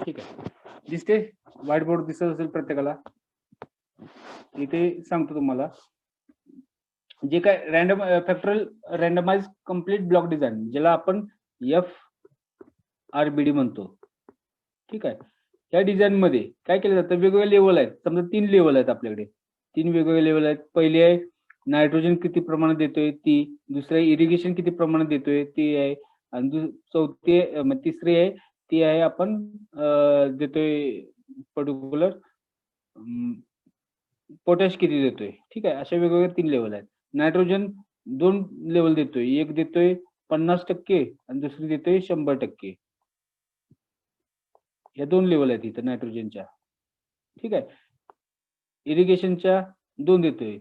Speaker 1: ठीक आहे. दिसते, व्हाईट बोर्ड दिसत असेल प्रत्येकाला. इथे सांगतो तुम्हाला जे काय random factorial randomize complete block design, ज्याला आपण FRBD म्हणतो. ठीक आहे. या डिझाईन मध्ये काय केलं जातं, वेगवेगळे लेवल आहेत. समजा 3 लेवल आहेत आपल्याकडे, 3 वेगवेगळे लेवल आहेत. पहिले आहे नायट्रोजन किती प्रमाणात देतोय ती, दुसरं इरिगेशन किती प्रमाणात देतोय ती आहे, आणि तिसरी आहे ती आहे आपण देतोय पर्टिक्युलर पोटॅश किती देतोय. ठीक आहे. अशा वेगवेगळे 3 लेवल आहेत. नायट्रोजन 2 लेवल देतोय, एक देतोय 50% आणि दुसरी देतोय 100%. या 2 लेवल आहेत इथं नायट्रोजनच्या. ठीक आहे. इरिगेशनच्या 2 देतोय,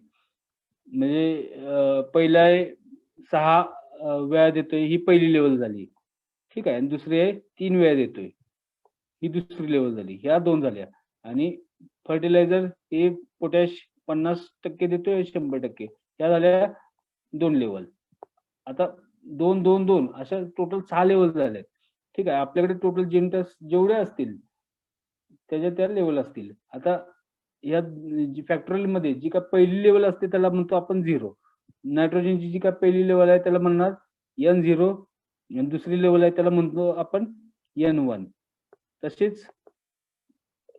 Speaker 1: म्हणजे पहिला आहे 6 वेळा देतोय, ही पहिली लेवल झाली. ठीक आहे. आणि दुसरी आहे 3 वेळा देतोय, ही दुसरी लेवल झाली. ह्या 2 झाल्या. आणि फर्टिलायझर हे पोटॅश 50% देतोय, 100%. ह्या झाल्या 2 लेवल. आता 2, 2, 2 अशा टोटल 6 लेवल झाल्या. ठीक आहे. आपल्याकडे टोटल जिंटस जेवढे असतील त्याच्या त्या लेवल असतील. आता या फॅक्टोरियल मध्ये जी काय पहिली लेवल असते त्याला म्हणतो आपण 0. नायट्रोजनची जी काय पहिली लेवल आहे त्याला म्हणणार N0, आणि दुसरी लेवल आहे त्याला म्हणतो आपण N1. तसेच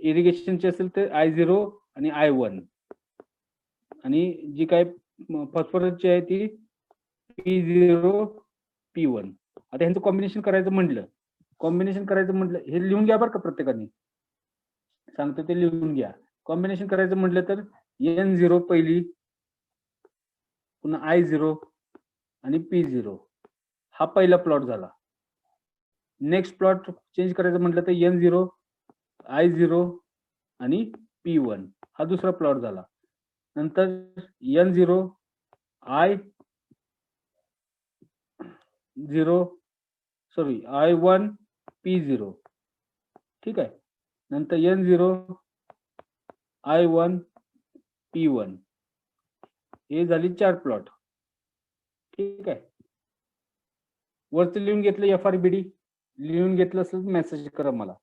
Speaker 1: इरिगेशनची असेल तर I0 आणि I1, आणि जी काय फॉस्फरसची आहे ती P0, P1 आता ह्यांचं कॉम्बिनेशन करायचं म्हटलं हे लिहून घ्या बरं का प्रत्येकाने, सांगतो ते लिहून घ्या. कॉम्बिनेशन करायचं म्हटलं तर N0 पहिली, पुन्हा I0 आणि P0 हा पहिला प्लॉट झाला. नेक्स्ट प्लॉट चेंज करायचं म्हटलं तर N0 I0 आणि P1 हा दुसरा प्लॉट झाला. नंतर N0 I1 P0, ठीक आहे. नंतर N0 I1 P1 हे झाली 4 प्लॉट, ठीक आहे. वरती लिहून घेतलं FRBD, लिहून घेतलं असेल तर मेसेज करा मला.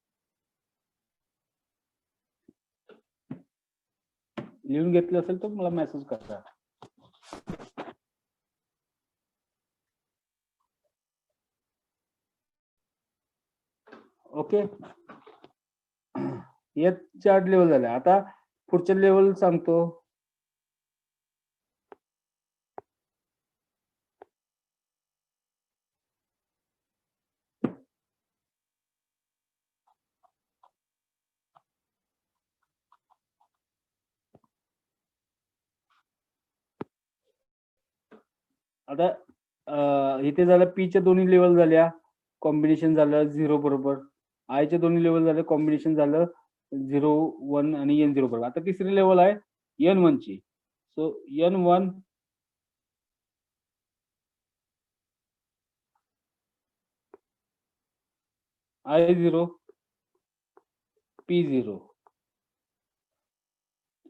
Speaker 1: लिहून घेतलं असेल तर मला मेसेज करा. ओके, या 4 लेवल झाल्या. आता पुढच्या लेवल सांगतो. आता इथे झालं पीच्या दोन्ही लेवल झाल्या, कॉम्बिनेशन झालं 0 बरोबर. आयच्या दोन्ही लेवल झालं, कॉम्बिनेशन झालं 0, 1 आणि N0 बरोबर. आता तिसरी लेवल आहे N1 ची. सो N1 I0 P0,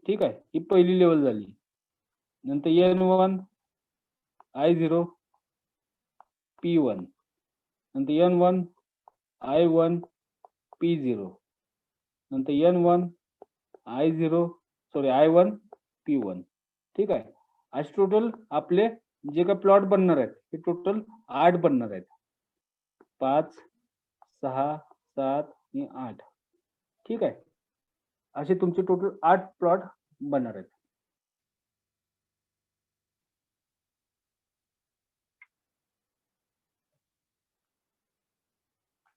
Speaker 1: ठीक आहे. ही पहिली लेवल झाली. नंतर N1 I0 P1, नंतर N1 I1 P0, नंतर N1 I1 P1, ठीक आहे. असे टोटल आपले जे काही प्लॉट बनणार आहेत ते टोटल 8 बनणार आहेत. 5, 6, 7 आणि 8, ठीक आहे. असे तुमचे टोटल 8 प्लॉट बनणार आहेत.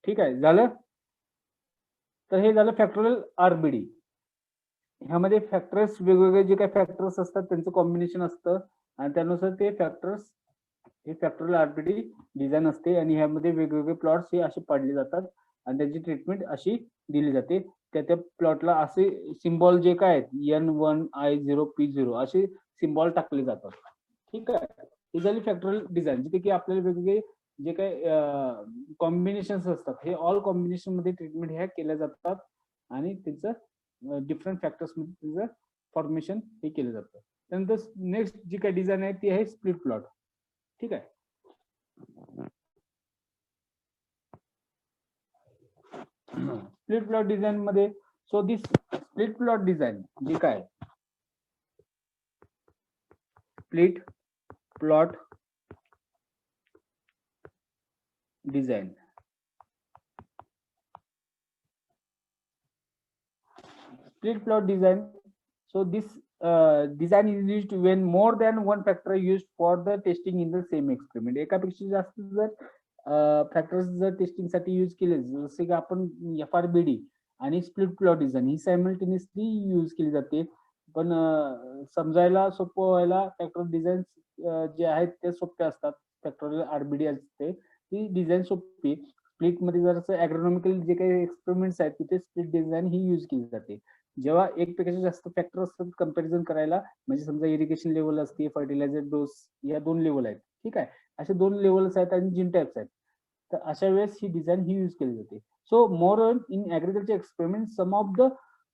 Speaker 1: ठीक आहे, झालं. तर हे झालं फॅक्टोरियल RBD. ह्यामध्ये फॅक्टर्स वेगवेगळे जे काही फॅक्टर्स असतात त्यांचं कॉम्बिनेशन असतं आणि त्यानुसार ते फॅक्टर्स हे फॅक्टोरियल RBD डिझाईन असते आणि ह्यामध्ये वेगवेगळे प्लॉट्स हे असे पाडले जातात आणि त्याची ट्रीटमेंट अशी दिली जाते. त्या प्लॉटला असे सिम्बॉल जे काय आहेत N1 I0 P0 असे सिम्बॉल टाकले जातात. ठीक आहे, ही झाली फॅक्टोरियल डिझाईन, जिथे की आपल्याला वेगवेगळे जे काही कॉम्बिनेशन्स असतात हे ऑल कॉम्बिनेशन मध्ये ट्रीटमेंट ह्या केल्या जातात आणि त्याचं डिफरंट फॅक्टर्स मध्ये त्याचं फॉर्मेशन हे केलं जातं. त्यानंतर नेक्स्ट जी काही डिझाईन आहे ती आहे स्प्लिट प्लॉट. ठीक आहे, स्प्लिट प्लॉट डिझाईन मध्ये so this split plot design जे काय split plot design split plot design. So this design is used when more than one factor are used for the testing in the same experiment. एकापेक्षा जास्त जर factors जर testing साठी use केले जसे की आपण FRBD आणि स्प्लिट प्लॉट डिझाईन ही सायमल्टेनियसली यूज केली जाते. पण समजायला सोपं व्हायला फॅक्टर डिझाईन जे आहेत ते सोपे असतात. फॅक्टोरियल RBD असते ती डिझाईन सोपी. स्प्लिट मध्ये जर ॲग्रोनॉमिकल जे काही एक्सपेरिमेंट्स आहेत तिथे स्प्लिट डिझाईन ही यूज केली जाते. जेव्हा एक पेक्षा जास्त फॅक्टर असतात कंपॅरिझन करायला, म्हणजे समजा इरिगेशन लेवल असते, फर्टिलायझर डोस या 2 लेवल आहेत. ठीक आहे, असे 2 लेवल्स आहेत आणि जीन टाइप्स आहेत. तर अशा वेळेस ही डिझाईन ही यूज केली जाते. So more in agriculture experiment some of the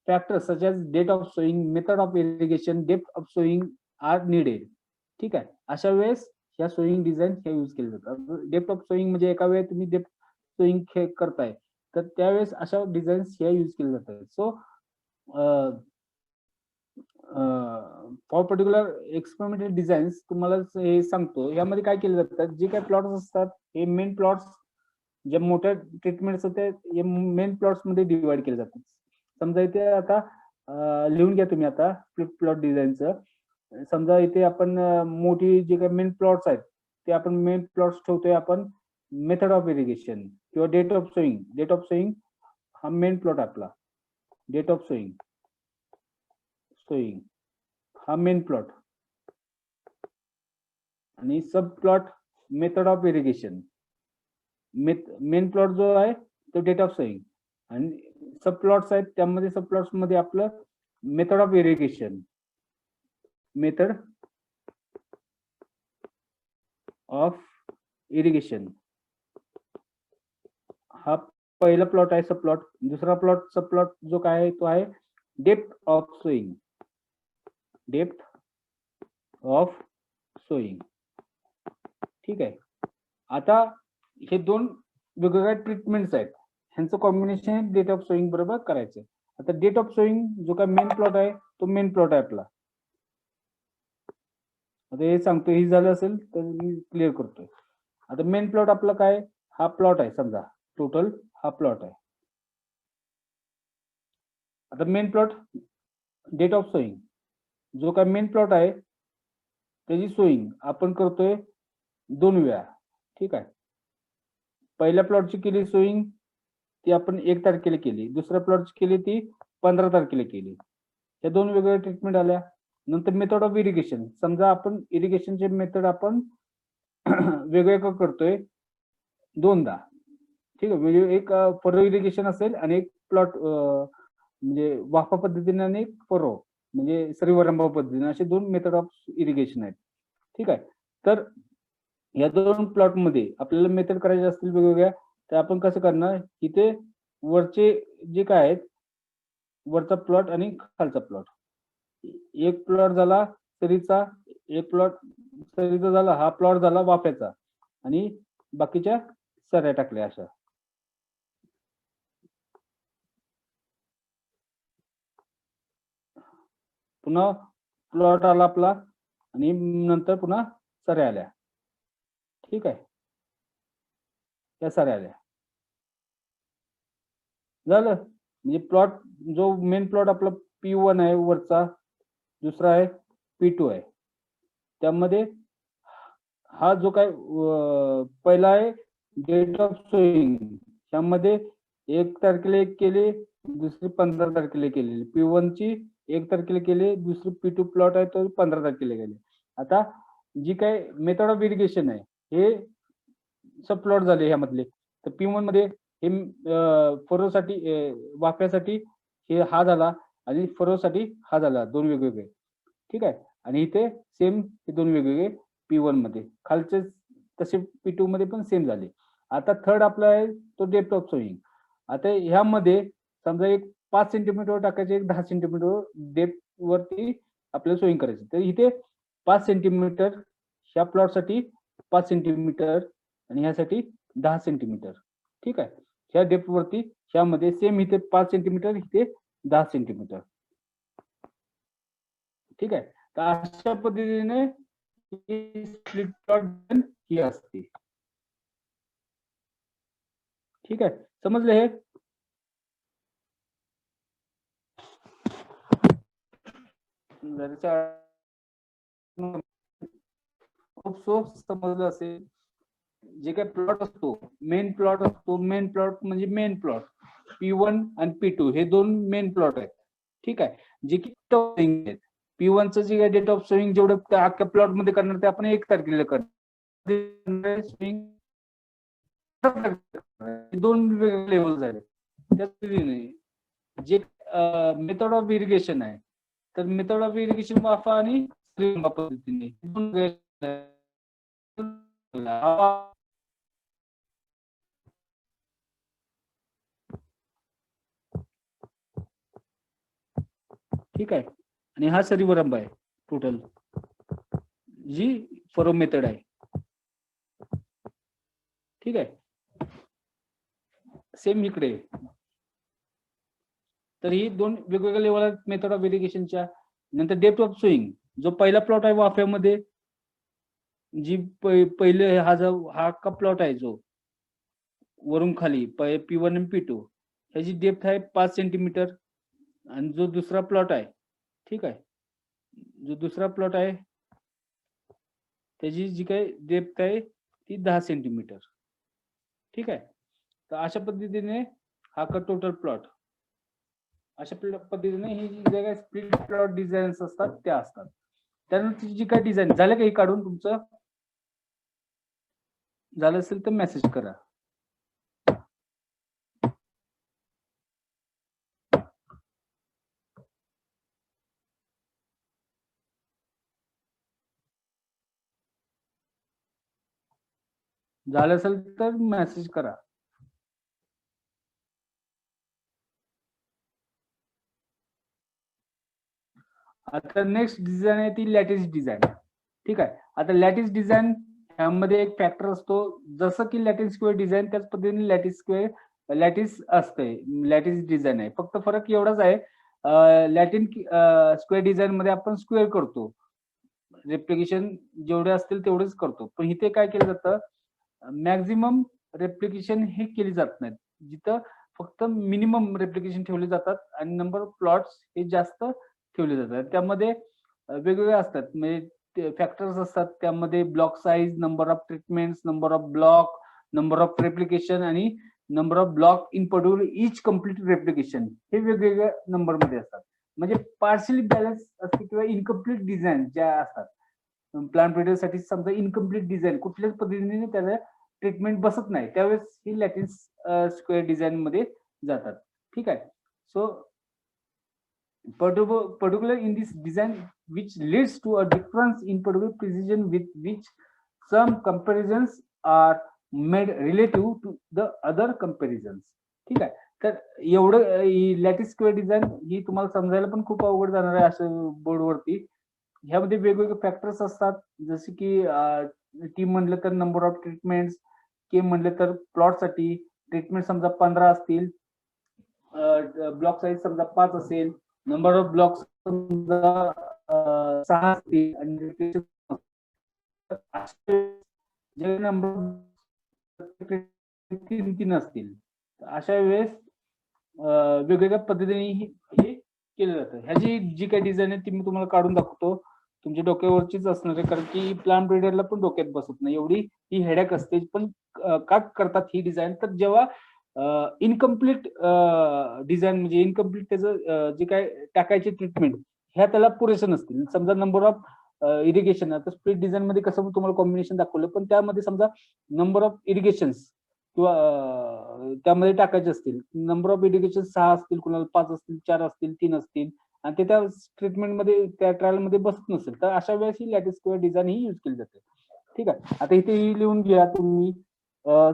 Speaker 1: factors such as date of sowing, method of irrigation, depth of sowing are needed. ठीक आहे, अशा वेळेस ह्या सोइंग डिझाईन ह्या यूज केल्या जातात. डेप्थ ऑफ सोइंग म्हणजे एका वेळेस तुम्ही डेप्थ सोइंग करताय तर त्यावेळेस अशा डिझाईन्स ह्या यूज केल्या जातात. So for particular experimental designs तुम्हाला हे सांगतो. यामध्ये काय केलं जातं, जे काही प्लॉट्स असतात हे मेन प्लॉट्स जे मोठ्या ट्रीटमेंट्स होते हे मेन प्लॉट्स मध्ये डिवाइड केले जातात. समजा इथे आता लिहून घ्या तुम्ही आता स्प्लिट प्लॉट डिझाईनचं. समजा इथे आपण मोठी जे काही मेन प्लॉट्स आहेत ते आपण मेन प्लॉट्स ठेवतोय आपण मेथड ऑफ इरिगेशन किंवा डेट ऑफ सोईंग हा मेन प्लॉट आपला. डेट ऑफ सोईंग हा मेन प्लॉट आणि sub plot method of irrigation. Main plot जो आहे तो डेट ऑफ सोईंग आणि सब प्लॉट्स आहेत त्यामध्ये सब प्लॉट्स मध्ये आपलं method of irrigation. Method of irrigation हा पहिला प्लॉट आहे सब प्लॉट. दुसरा प्लॉट सब प्लॉट जो काय आहे तो आहे depth of sowing. Depth of sowing. ठीक आहे. आता हे दोन वेगवेगळ्या ट्रीटमेंट्स आहेत, ह्यांचं कॉम्बिनेशन डेट ऑफ सोईंग बरोबर करायचं. आता डेट ऑफ सोईंग जो काय मेन प्लॉट आहे तो मेन प्लॉट आहे आपला. आता हे सांगतो, हे झालं असेल तर मी क्लिअर करतोय. आता मेन प्लॉट आपला काय, हा प्लॉट आहे समजा, टोटल हा प्लॉट आहे. आता main plot date of sowing जो काय मेन प्लॉट आहे त्याची सोईंग आपण करतोय 2 वेळा. ठीक आहे. पहिल्या प्लॉटची केली सोईंग ती आपण 1 तारखेला केली, दुसऱ्या प्लॉटची केली ती 15 तारखेला केली. या 2 वेगवेगळ्या ट्रीटमेंट आल्या. नंतर मेथड ऑफ इरिगेशन, समजा आपण इरिगेशनचे मेथड आपण वेगळे करतोय 2दा. ठीक आहे. म्हणजे एक फरो इरिगेशन असेल आणि एक प्लॉट म्हणजे वाफा पद्धतीने आणि एक फरो म्हणजे सरीवरंबा पद्धतीने, असे 2 मेथड ऑफ इरिगेशन आहेत. ठीक आहे. तर या 2 प्लॉट मध्ये आपल्याला मेथड करायचे असतील वेगवेगळ्या, तर आपण कसं करणार, इथे वरचे जे काय आहेत, वरचा प्लॉट आणि खालचा प्लॉट. एक प्लॉट झाला सरीचा, एक प्लॉट सरीचा झाला, हा प्लॉट झाला वाफ्याचा आणि बाकीच्या सऱ्या टाकल्या अशा. पुन्हा प्लॉट आला आपला आणि नंतर पुन्हा सऱ्या आल्या. ठीक आहे. त्या सऱ्या आल्या झालं. म्हणजे प्लॉट जो मेन प्लॉट आपला P1 आहे वरचा, दुसरा आहे P2 आहे. त्यामध्ये हा जो काय पहिला आहे डेट ऑफ सोईंग, त्यामध्ये 1 तारखेला 1 केली, दुसरी 15 तारखेला केलेली. P1 ची 1 तारखेला केली, दुसरी P2 प्लॉट आहे तो 15 तारखेला केली. आता जी काय मेथड ऑफ इरिगेशन आहे हे सब प्लॉट झाले ह्यामधले. तर P1 मध्ये हे फरोसाठी वाफ्यासाठी हे हा झाला आणि फरोसाठी हा झाला, 2 वेगवेगळे. ठीक आहे. आणि इथे सेम हे 2 वेगवेगळे P1 मध्ये, खालचे तसे P2 मध्ये पण सेम झाले. आता थर्ड आपला आहे तो डेप्थ ऑफ सोईंग. आता ह्यामध्ये समजा एक 5 सेंटीमीटर टाकायचे, एक 10 सेंटीमीटर डेप्थ वरती आपल्याला सोईंग करायची. तर इथे 5 सेंटीमीटर ह्या प्लॉट साठी 5 सेंटीमीटर आणि ह्यासाठी 10 सेंटीमीटर. ठीक आहे. ह्या डेप्थ वरती ह्यामध्ये सेम इथे 5 सेंटीमीटर, इथे 10 सेंटीमीटर. ठीक आहे. तर अशा पद्धतीने स्प्लिट प्लॉट ही असते. ठीक आहे. समजले हे? समजलं असेल. जे काही प्लॉट असतो मेन प्लॉट असतो, मेन प्लॉट म्हणजे मेन प्लॉट P1 आणि P2 हे 2 मेन प्लॉट आहेत. ठीक आहे. जे की आहेत. P1 चं जे डेट ऑफ सोईंग जेवढं अख्ख्या प्लॉट मध्ये करणार ते आपण 1 तारखेला करणार. 2 वेगवेगळे लेवल झाले. जे मेथड ऑफ इरिगेशन आहे, तर मेथड ऑफ इरिगेशन वाफा आणि पद्धतीने ठीक आहे. आणि हा सरीवरंबा आहे टोटल जी फरो मेथड आहे. ठीक आहे. सेम इकडे. तर ही 2 वेगवेगळ्या लेवल आहेत मेथड ऑफ इरिगेशनच्या. नंतर डेप्थ ऑफ सोईंग जो पहिला प्लॉट आहे वाफ्यामध्ये, जी पहिले हा का प्लॉट आहे जो वरून खाली P1 आणि P2 ह्याची डेप्थ आहे 5 सेंटीमीटर. आणि जो दुसरा प्लॉट आहे, ठीक आहे, जो दुसरा प्लॉट आहे त्याची जी काही डेप्थ आहे ती 10 सेंटीमीटर. ठीक आहे. तर अशा पद्धतीने हा टोटल प्लॉट, अशा पद्धतीने ही जी काही स्प्लिट प्लॉट डिझाईन्स असतात त्या असतात. त्यानंतर जी काही डिझाईन झालं का हे काढून तुमचं झालं असेल तर मेसेज करा. झालं असेल तर मेसेज करा. आता नेक्स्ट डिझाईन आहे ती लॅटिस डिझाईन. ठीक आहे. आता लॅटिस डिझाईन ह्यामध्ये एक फॅक्टर असतो, जसं की लॅटिस स्क्वेअर डिझाईन त्याच पद्धतीने लॅटिस असते, लॅटिस डिझाईन आहे. फक्त फरक एवढाच आहे, लॅटिन स्क्वेअर डिझाईन मध्ये आपण स्क्वेअर करतो, रेप्लिकेशन जेवढे असतील तेवढेच करतो. पण इथे काय केलं जातं, मॅक्झिमम रेप्लिकेशन हे केली जात नाहीत, जिथं फक्त मिनिमम रेप्लिकेशन ठेवले जातात आणि नंबर ऑफ प्लॉट्स हे जास्त ठेवले जातात. त्यामध्ये वेगवेगळे असतात, म्हणजे फॅक्टर्स असतात. त्यामध्ये block size, number of treatments, number of block, number of replication आणि number of block in particular each complete replication हे वेगवेगळ्या नंबर मध्ये असतात. म्हणजे पार्शली बॅलन्स असते किंवा इनकम्प्लीट डिझाईन ज्या असतात. प्लांट ब्रीडरसाठी समजा इनकम्प्लीट डिझाईन कुठल्याच पद्धतीने त्याला ट्रीटमेंट बसत नाही, त्यावेळेस ही लॅटिस स्क्वेअर डिझाईन मध्ये जातात. ठीक आहे. So particular in this design which leads to a difference in particular precision with which some comparisons are made relative to the other comparisons. ठीक आहे. तर एवढं लॅटिस स्क्वेअर डिझाईन ही तुम्हाला समजायला पण खूप अवघड जाणार आहे असं बोर्डवरती. ह्यामध्ये वेगवेगळे फॅक्टर्स असतात, जसे की टी म्हणलं तर नंबर ऑफ ट्रीटमेंट्स, के म्हणलं तर प्लॉट साठी ट्रीटमेंट समजा 15 असतील, ब्लॉक साईज समजा 5 असेल, नंबर ऑफ ब्लॉक समजा 6 असतील आणि जे नंबर 3 असतील, अशा वेळेस वेगवेगळ्या पद्धतीने हे केलं जातं. ह्याची जी काही डिझाईन आहे ती मी तुम्हाला काढून दाखवतो. तुमच्या डोक्यावरचीच असणार आहे, कारण की प्लांट ब्रीडरला पण डोक्यात बसत नाही, एवढी ही हेडॅक असते. पण का करतात ही डिझाईन, तर जेव्हा इनकम्प्लीट डिझाईन म्हणजे इनकम्प्लीट त्याचं जे काय टाकायचे ट्रीटमेंट ह्या त्याला पुरेसं नसतील. समजा नंबर ऑफ इरिगेशन, आता स्प्लिट डिझाईन मध्ये कसं तुम्हाला कॉम्बिनेशन दाखवलं, पण त्यामध्ये समजा नंबर ऑफ इरिगेशन्स किंवा त्यामध्ये टाकायचे असतील, नंबर ऑफ इरिगेशन 6 असतील, कुणाला 5 असतील, 4 असतील, 3 असतील, आणि ते त्या ट्रीटमेंट मध्ये त्या ट्रायल मध्ये बसत नसेल, तर अशा वेळेस ही लॅटिस स्क्वेअर डिझाईन ही यूज केली जाते. ठीक आहे. आता इथे लिहून घ्या तुम्ही.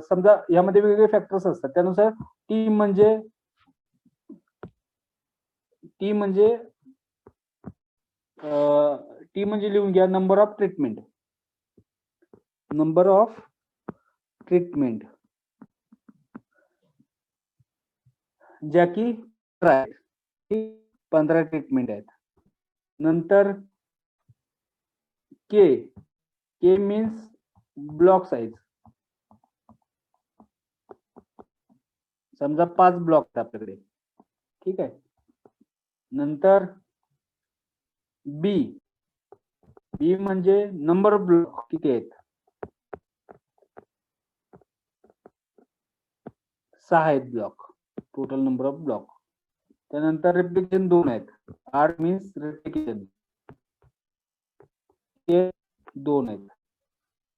Speaker 1: समजा यामध्ये वेगवेगळे फॅक्टर्स असतात, त्यानुसार टी म्हणजे टी म्हणजे लिहून घ्या number of treatment. Number of treatment ज्या की 15 ट्रीटमेंट आहेत. नंतर के, के मीन्स ब्लॉक साईज, समजा 5 ब्लॉक आहेत आपल्याकडे. ठीक आहे. नंतर बी, बी म्हणजे नंबर ऑफ ब्लॉक किती आहेत, 6 आहेत block, total number of block. त्यानंतर रेप्लिकेशन 2 आहेत, आर मीन्स रेप्लिकेशन, ते 2 आहेत.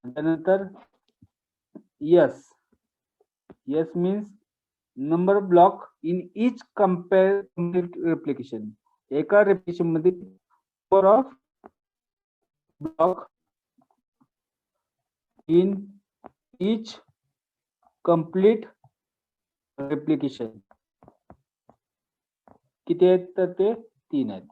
Speaker 1: त्यानंतर yes, yes means number of block in each complete replication, एका रेप्लिकेशन मध्ये number of block in each complete replication किती आहेत, तर ते 3 आहेत.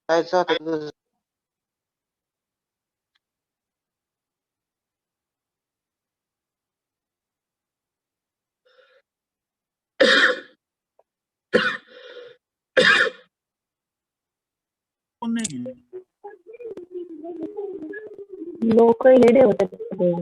Speaker 3: काय झालं?
Speaker 4: लोक येडे होतात सगळे.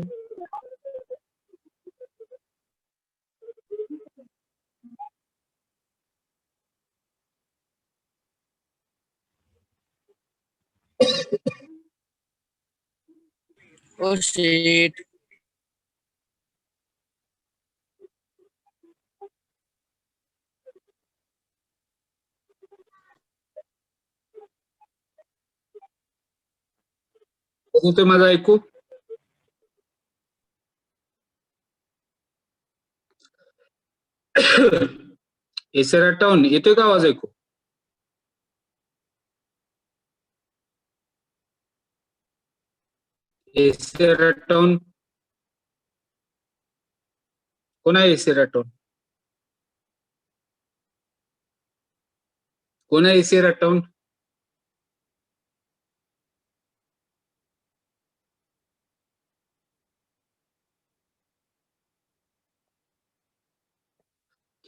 Speaker 5: Oh shit.
Speaker 1: होतोय माझं ऐकू? एसेराटॉन येतोय का आवाज ऐकू? एसेराटॉन कोण आहे? एसेराटॉन कोण आहे? एसेराटॉन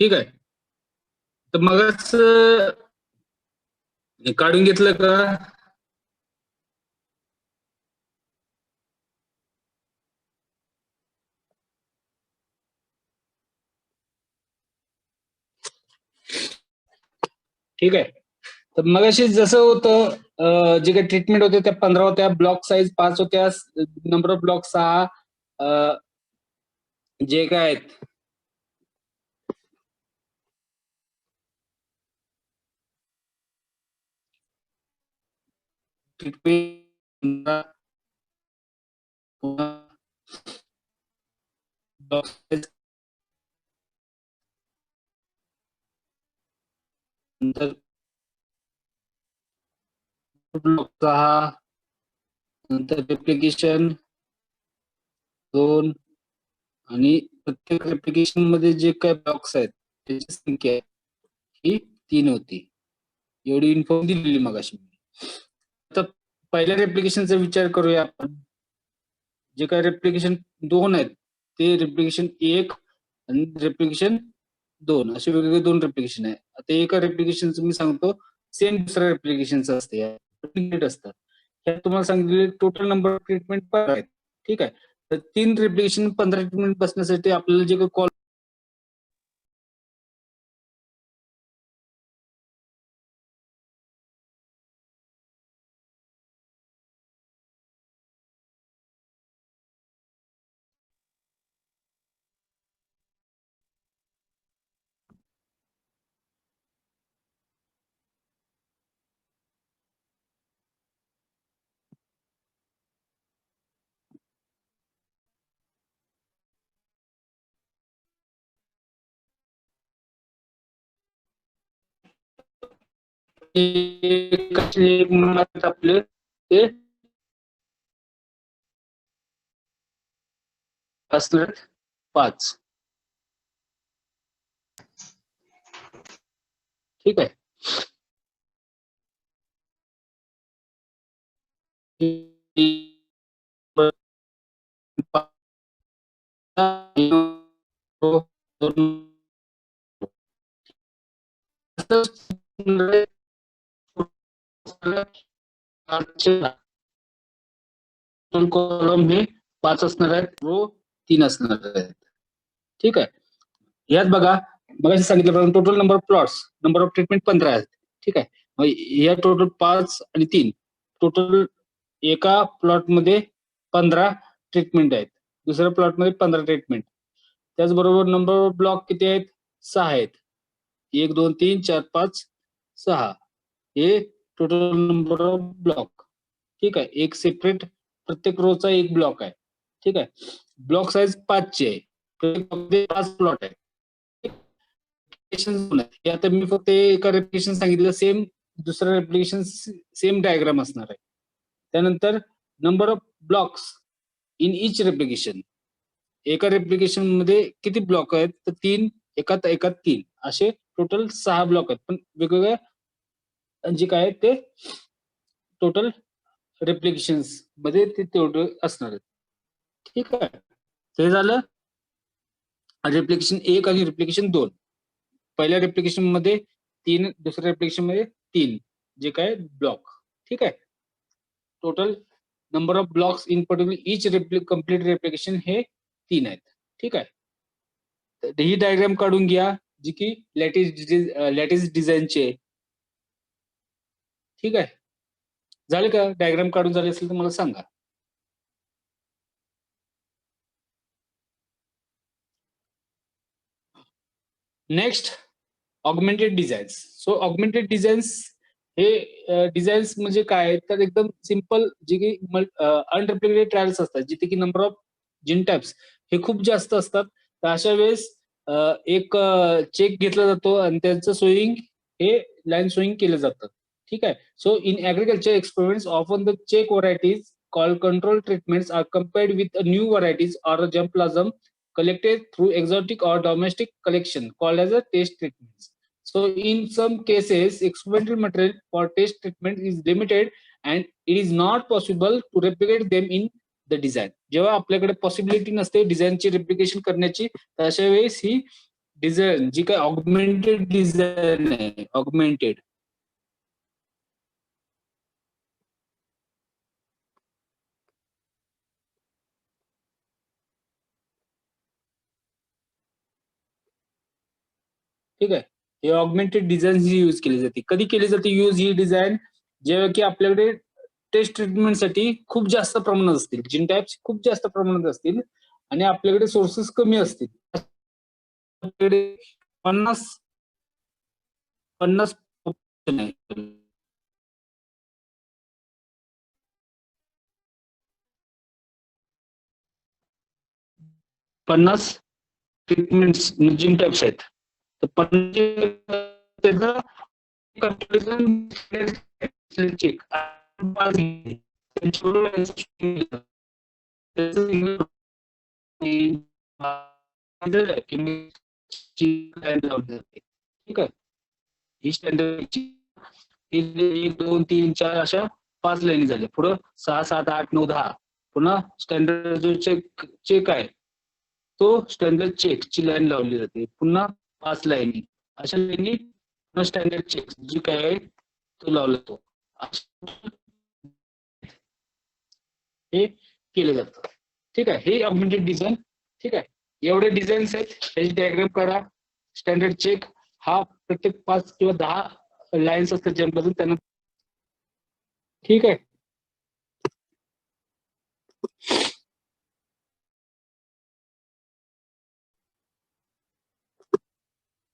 Speaker 1: ठीक आहे. तर मगच काढून घेतलं का? ठीक आहे. तर मगाशी जसं होतं जे काही ट्रीटमेंट होते त्या 15 होत्या, ब्लॉक साईज 5 होत्या, नंबर ऑफ ब्लॉक 6, जे काय आहेत ट्रीटमेंट ब्लॉक साईज नंतर ब्लॉक 6 नंतर रेप्लिकेशन 2 आणि प्रत्येक रेप्लिकेशन मध्ये जे काही ब्लॉक्स आहेत त्याची संख्या ही 3 होती. एवढी इन्फो दिलेली मगाशी. आता पहिल्या रेप्लिकेशनचा विचार करूया आपण. जे काही रेप्लिकेशन 2 आहेत ते रेप्लिकेशन 1 आणि रेप्लिकेशन 2 असे वेगवेगळे 2 रेप्लिकेशन आहे. आता एका रेप्लिकेशनचं मी सांगतो, सेम दुसऱ्या रेप्लिकेशनचं असते, डुप्लिकेट असतात. ह्यात तुम्हाला सांगितले टोटल नंबर ऑफ ट्रीटमेंट पर आहेत. ठीक आहे. तर 3 रेप्लिकेशन 15 ट्रीटमेंट बसण्यासाठी आपल्याला जे काही कॉल आपले ते असणार 5. ठीक आहे. कॉलम हे 5 असणार आहेत, रो 3 असणार आहेत. ठीक आहे. यात बघा मगाशी सांगितल्याप्रमाणे total number of plots, number of treatment 15 आहेत. ठीक आहे. मग या टोटल 5 आणि 3 टोटल एका प्लॉट मध्ये 15 ट्रीटमेंट आहेत, दुसऱ्या प्लॉट मध्ये 15 ट्रीटमेंट. त्याचबरोबर नंबर ऑफ ब्लॉक किती आहेत? 6 आहेत. 1 2 3 4 5 6 हे टोटल नंबर ऑफ ब्लॉक. ठीक आहे. एक सेपरेट प्रत्येक रोचा एक ब्लॉक आहे. ठीक आहे. ब्लॉक साईज 5 ची आहे. प्रत्येक 5 प्लॉट आहे. हे आता मी फक्त एका रेप्लिकेशन सांगितलं, सेम दुसरं रेप्लिकेशन सेम डायग्राम असणार आहे. त्यानंतर number of blocks in each replication. एका रेप्लिकेशन मध्ये किती ब्लॉक आहेत? तर 3, एकात 3 असे टोटल 6 ब्लॉक आहेत, पण वेगवेगळ्या जे काय आहेत ते टोटल रेप्लिकेशन मध्ये ते तेवढं असणार आहेत. ठीक आहे. ते झालं रेप्लिकेशन 1 आणि रेप्लिकेशन 2. पहिल्या रेप्लिकेशन मध्ये 3, दुसऱ्या रेप्लिकेशन मध्ये 3 जे काय ब्लॉक. ठीक आहे. Total number of blocks in particular each complete replication हे 3 आहेत. ठीक आहे. तर ही डायग्राम काढून घ्या जी की लॅटिस डिझाईनची आहे. ठीक आहे. झाले का? डायग्राम काढून झाले असेल तर मला सांगा. Next augmented designs. So augmented designs हे डिझाईन्स म्हणजे काय? तर एकदम सिंपल जे की अनरिप्लिकेटेड ट्रायल्स असतात जिथे की नंबर ऑफ जीन टाइप्स हे खूप जास्त असतात. तर अशा वेळेस एक चेक घेतला जातो आणि त्यांचं सोईंग हे लाईन सोईंग केलं जातं. ठीक आहे. So in agriculture experiments often the check varieties called control treatments are compared with new varieties or germplasm collected through exotic or domestic collection called as a test treatments. So in some cases, experimental material for test treatment is limited and it is not possible to replicate them in the design. जेव्हा आपल्याकडे possibility नसते डिझाईनची replication करण्याची, तर अशा वेळेस ही design जी काय augmented design आहे, ऑगमेंटेड ठीक आहे. हे ऑगमेंटेड डिझाईन ही यूज केली जाते. कधी केली जाते यूज ही डिझाईन? जेव्हा की आपल्याकडे टेस्ट ट्रीटमेंटसाठी खूप जास्त प्रमाणात असतील, जीन टाइप्स खूप जास्त प्रमाणात असतील आणि आपल्याकडे सोर्सेस कमी असतील. आपल्याकडे 50 ट्रीटमेंट्स जीन टाइप्स आहेत. तर 50 कंपॅरिझन चेक ठीक आहे. ही स्टँडर्ड 1 2 3 4 अशा 5 लाईनी झाल्या. पुढं 6 7 8 9 10 पुन्हा स्टँडर्ड जो चेक आहे तो स्टँडर्ड चेक ची लाईन लावली जाते. पुन्हा 5 लाईनी अशा लाईनी स्टँडर्ड चेक जी काय आहे तो लावला जातो. हे केलं जातं. ठीक आहे. हे ऑगमेंटेड डिझाईन. ठीक आहे. एवढे डिझाईन्स आहेत, त्याची डायग्राम करा. स्टँडर्ड चेक हा प्रत्येक 5 किंवा 10 लाईन्स असतात ज्यामधून त्यांना. ठीक आहे.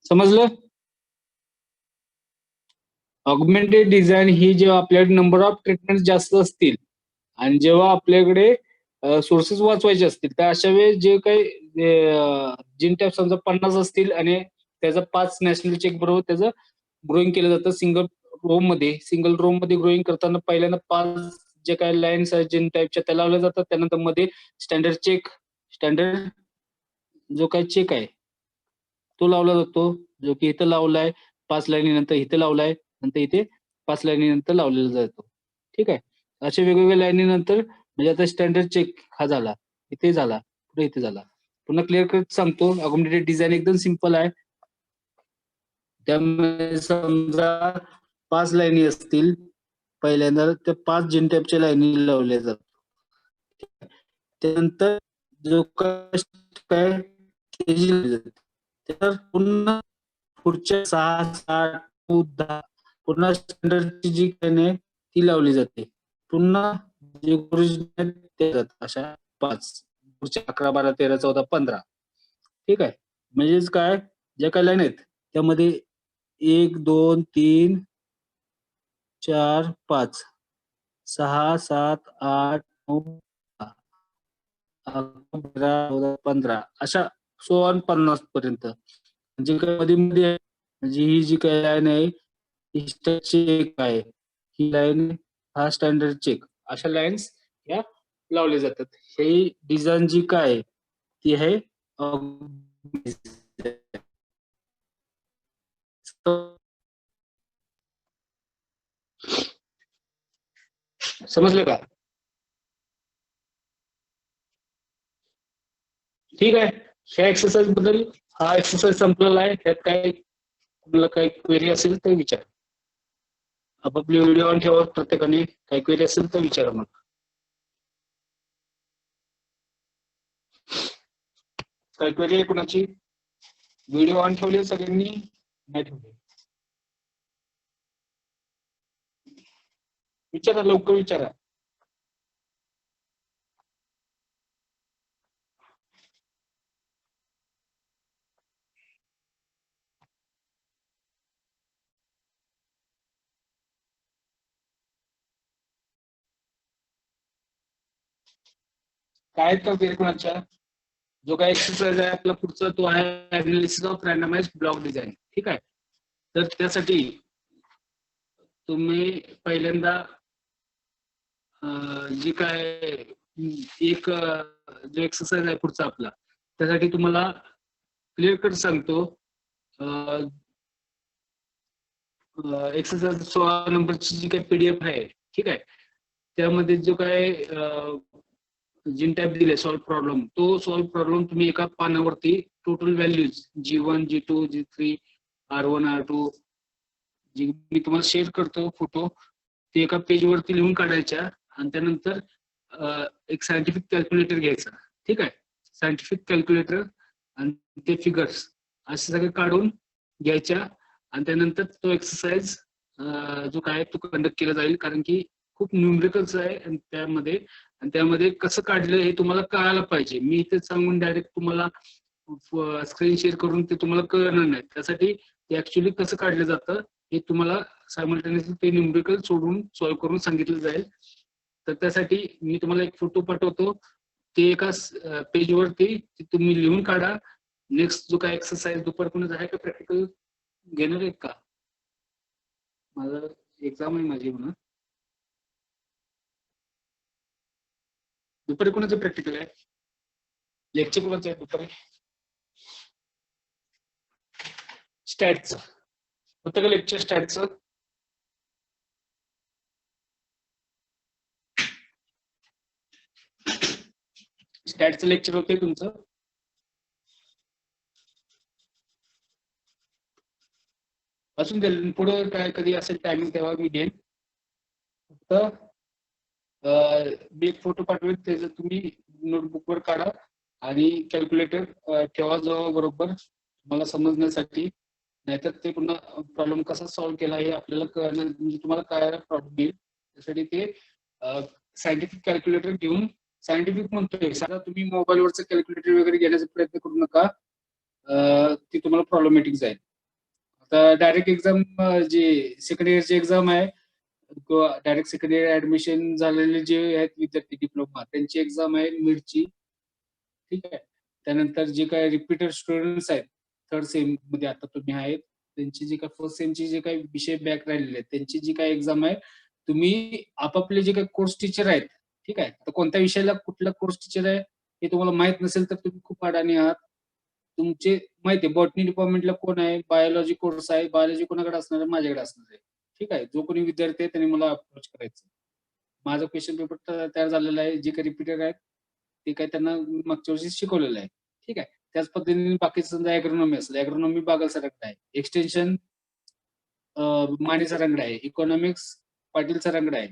Speaker 1: समजलं? ऑगमेंटेड डिझाईन ही जेव्हा आपल्याकडे नंबर ऑफ ट्रीटमेंट जास्त असतील आणि जेव्हा आपल्याकडे सोर्सेस वाचवायचे असतील, तर अशा वेळेस जे काही जीन टाइप समजा 50 असतील आणि त्याचा 5 नॅशनल चेक बरोबर त्याचं ग्रोईंग केलं जातं सिंगल रो मध्ये ग्रोईंग करताना पहिल्यांदा 5 जे काही लाईन्स आहेत जीन टाइपच्या त्या लावल्या जातात. त्यानंतर मध्ये स्टँडर्ड जो काही चेक आहे तो लावला जातो, जो की इथं लावलाय 5 लाईनी नंतर इथे लावलाय, नंतर इथे 5 लाईनी नंतर लावलेला जातो. ठीक आहे. अशा वेगवेगळ्या लाईनी नंतर म्हणजे आता स्टँडर्ड चेक हा झाला, इथे झाला, पुढे इथे झाला, पुन्हा क्लिअर कट सांगतो. अकोमोडेटेड डिझाईन एकदम सिंपल आहे. त्यामध्ये समजा 5 लाईनी असतील, पहिल्यांदा त्या 5 जिन टाईपच्या लाईनी लावल्या जातात. त्यानंतर जो काय तर पुन्हा पुढच्या 6, 7, 9, 10 पुन्हा स्टँडर्डची जी लाईन आहे ती लावली जाते. पुन्हा जे ओरिजिनल ते जातात. अशा 5 पुढच्या 11, 12, 13, 14, 15. ठीक आहे. म्हणजेच काय, ज्या काही लाईन आहेत त्यामध्ये 1, 2, 3, 4, 5, 6, 7, 8, 9, 10, 11, 12, 15 अशा 50 पर्यंत. जे काही मध्ये आहे, म्हणजे ही जी काही लाईन आहे ही चेक आहे, ही लाईन हा स्टँडर्ड चेक, अशा लाईन्स या लावल्या जातात. ही डिझाईन जी काय आहे ती आहे समजलं का? ठीक आहे. ह्या एक्सरसाइज बद्दल हा एक्सरसाइज संपलेला आहे. त्यात काय तुम्हाला काही क्वेरी असेल तर विचारा. आपापले व्हिडिओ ऑन ठेवा. प्रत्येकाने काही क्वेरी असेल तर विचारा मग. काही क्वेरी आहे कुणाची? व्हिडिओ ऑन ठेवले सगळ्यांनी? नाही ठेवले? विचारा, लवकर विचारा. काय का क्वेरी कुणाच्या? जो काय एक्सरसाइज आहे आपला पुढचा तो आहे अनालिसिस ऑफ रँडमाइज्ड ब्लॉक डिझाइन. ठीक आहे. तर त्यासाठी तुम्ही पहिल्यांदा जी काय एक जो एक्सरसाइज आहे पुढचा आपला, त्यासाठी तुम्हाला क्लिअर कट सांगतो. एक्सरसाइज 16 नंबरची जी काही पीडीएफ आहे, ठीक आहे, त्यामध्ये जो काय जिन टाईप दिले सॉल्व प्रॉब्लेम, तो सॉल्व प्रॉब्लेम तुम्ही एका पानावरती total values G1, G2, G3, R1, R2 जी मी तुम्हाला शेअर करतो फोटो, ते एका पेज वरती लिहून काढायच्या आणि त्यानंतर एक सायंटिफिक कॅल्क्युलेटर घ्यायचा. ठीक आहे. सायंटिफिक कॅल्क्युलेटर आणि ते फिगर्स असे सगळे काढून घ्यायच्या आणि त्यानंतर तो एक्सरसाइज जो काय तो कंडक्ट केला जाईल, कारण की खूप न्यूमरिकल्स आहे आणि त्यामध्ये कसं काढलं हे तुम्हाला कळायला पाहिजे. मी इथे सांगून डायरेक्ट तुम्हाला स्क्रीन शेअर करून ते तुम्हाला कळणार नाही. त्यासाठी ते ऍक्च्युली कसं काढलं जातं हे तुम्हाला सायमल्टेनियसली ते न्यूमरिकल सोडून सॉल्व्ह करून सांगितलं जाईल. तर त्यासाठी मी तुम्हाला एक फोटो पाठवतो, ते एका पेजवरती तुम्ही लिहून काढा. नेक्स्ट जो काय एक्सरसाइज दुपार कोणाच आहे का प्रॅक्टिकल घेणार आहेत का? माझं एक्झाम आहे माझी म्हणून. दुपारी कोणाचं प्रॅक्टिकल आहे? लेक्चर कोणाचं आहे दुपारी? स्टॅटचं होतं का लेक्चर? स्टॅटचं लेक्चर होते तुमचं? असून दे, पुढे काय कधी असेल टायमिंग तेव्हा मी देईन. फक्त मी एक फोटो पाठवेल, त्याचं तुम्ही नोटबुकवर काढा आणि कॅल्क्युलेटर ठेवा जवळ बरोबर मला समजण्यासाठी. नाहीतर ते पुन्हा प्रॉब्लेम कसा सॉल्व्ह केला हे आपल्याला कळणार, म्हणजे तुम्हाला काय प्रॉब्लेम येईल. त्यासाठी ते सायंटिफिक कॅल्क्युलेटर घेऊन, सायंटिफिक म्हणतोय साधा तुम्ही मोबाईलवरचं कॅल्क्युलेटर वगैरे घेण्याचा प्रयत्न करू नका, ती तुम्हाला प्रॉब्लेमॅटिक जाईल. आता डायरेक्ट एक्झाम जे सेकंड इयरची एक्झाम आहे किंवा डायरेक्ट सेकंड इयर ऍडमिशन झालेले जे आहेत विद्यार्थी डिप्लोमा, त्यांची एक्झाम आहे मिडची. ठीक आहे. त्यानंतर जे काही रिपीटर स्टुडंट्स आहेत थर्ड सेम मध्ये आता तुम्ही आहेत, त्यांची जी काही फर्स्ट सेमची जे काही विषय बॅक राहिलेले आहेत त्यांची जी काही एक्झाम आहे, तुम्ही आपापले जे काही कोर्स टीचर आहेत, ठीक आहे, तर कोणत्या विषयाला कुठला कोर्स टीचर आहे हे तुम्हाला माहित नसेल तर तुम्ही खूप अडाणी आहात. तुमचे माहिती आहे बॉटनी डिपार्टमेंटला कोण आहे, बायोलॉजी कोर्स आहे, बायोलॉजी कोणाकडे असणार आहे? माझ्याकडे असणार आहे. ठीक आहे. जो कोणी विद्यार्थी आहे त्यांनी मला अप्रोच करायचं. माझा क्वेश्चन पेपर तयार झालेला आहे. जे काही रिपीटर आहेत ते काही त्यांना मागच्या वर्षी शिकवलेलं आहे. ठीक आहे. त्याच पद्धतीने बाकीचं समजा ॲग्रोनॉमी असेल, ॲग्रोनॉमी बागल सरांकडे आहे. एक्सटेन्शन माने सरांकडे आहे. इकॉनॉमिक्स पाटील सरांकडे आहे.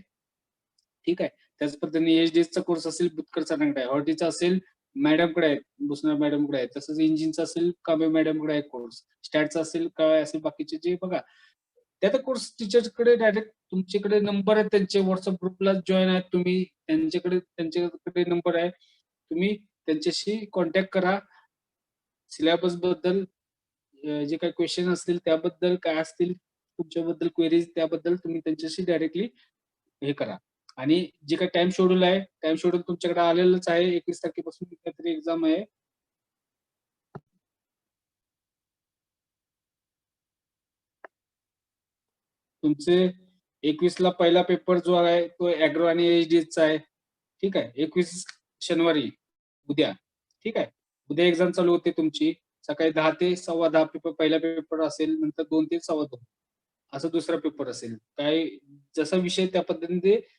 Speaker 1: ठीक आहे. त्याच पद्धतीने एचडीएसचा कोर्स असेल बुतकर सरांकडे आहे. हॉर्टीचा असेल मॅडमकडे आहे, भुसनाळ मॅडमकडे आहे. तसंच इंजिनचा असेल कांबळे मॅडमकडे आहे कोर्स. स्टॅटचा असेल काय असेल बाकीचे जे बघा त्या कोर्स टीचरकडे डायरेक्ट तुमच्याकडे नंबर आहे त्यांचे व्हॉट्सअप ग्रुपला जॉईन आहेत तुम्ही त्यांच्याकडे नंबर आहे तुम्ही त्यांच्याशी कॉन्टॅक्ट करा. सिलेबस बद्दल जे काही क्वेश्चन असतील त्याबद्दल काय असतील तुमच्याबद्दल क्वेरीज त्याबद्दल तुम्ही त्यांच्याशी डायरेक्टली हे करा. आणि जे काही टाइम शेड्यूल आहे टाइम शेड्यूल तुमच्याकडे आलेलंच आहे. 21 तारखेपासून काहीतरी एक्झाम आहे. तुमचे 21 ला पहिला पेपर जो आहे तो ऍग्रो आणि एचडीएसचा आहे. ठीक आहे. 21 शनिवारी उद्या. ठीक आहे. उद्या एक्झाम चालू होते तुमची. सकाळी 10 ते 10:15 पेपर पहिला पेपर असेल, नंतर 2 ते 2:15 असं दुसरा पेपर असेल. काय जसा विषय त्या पद्धतीने ते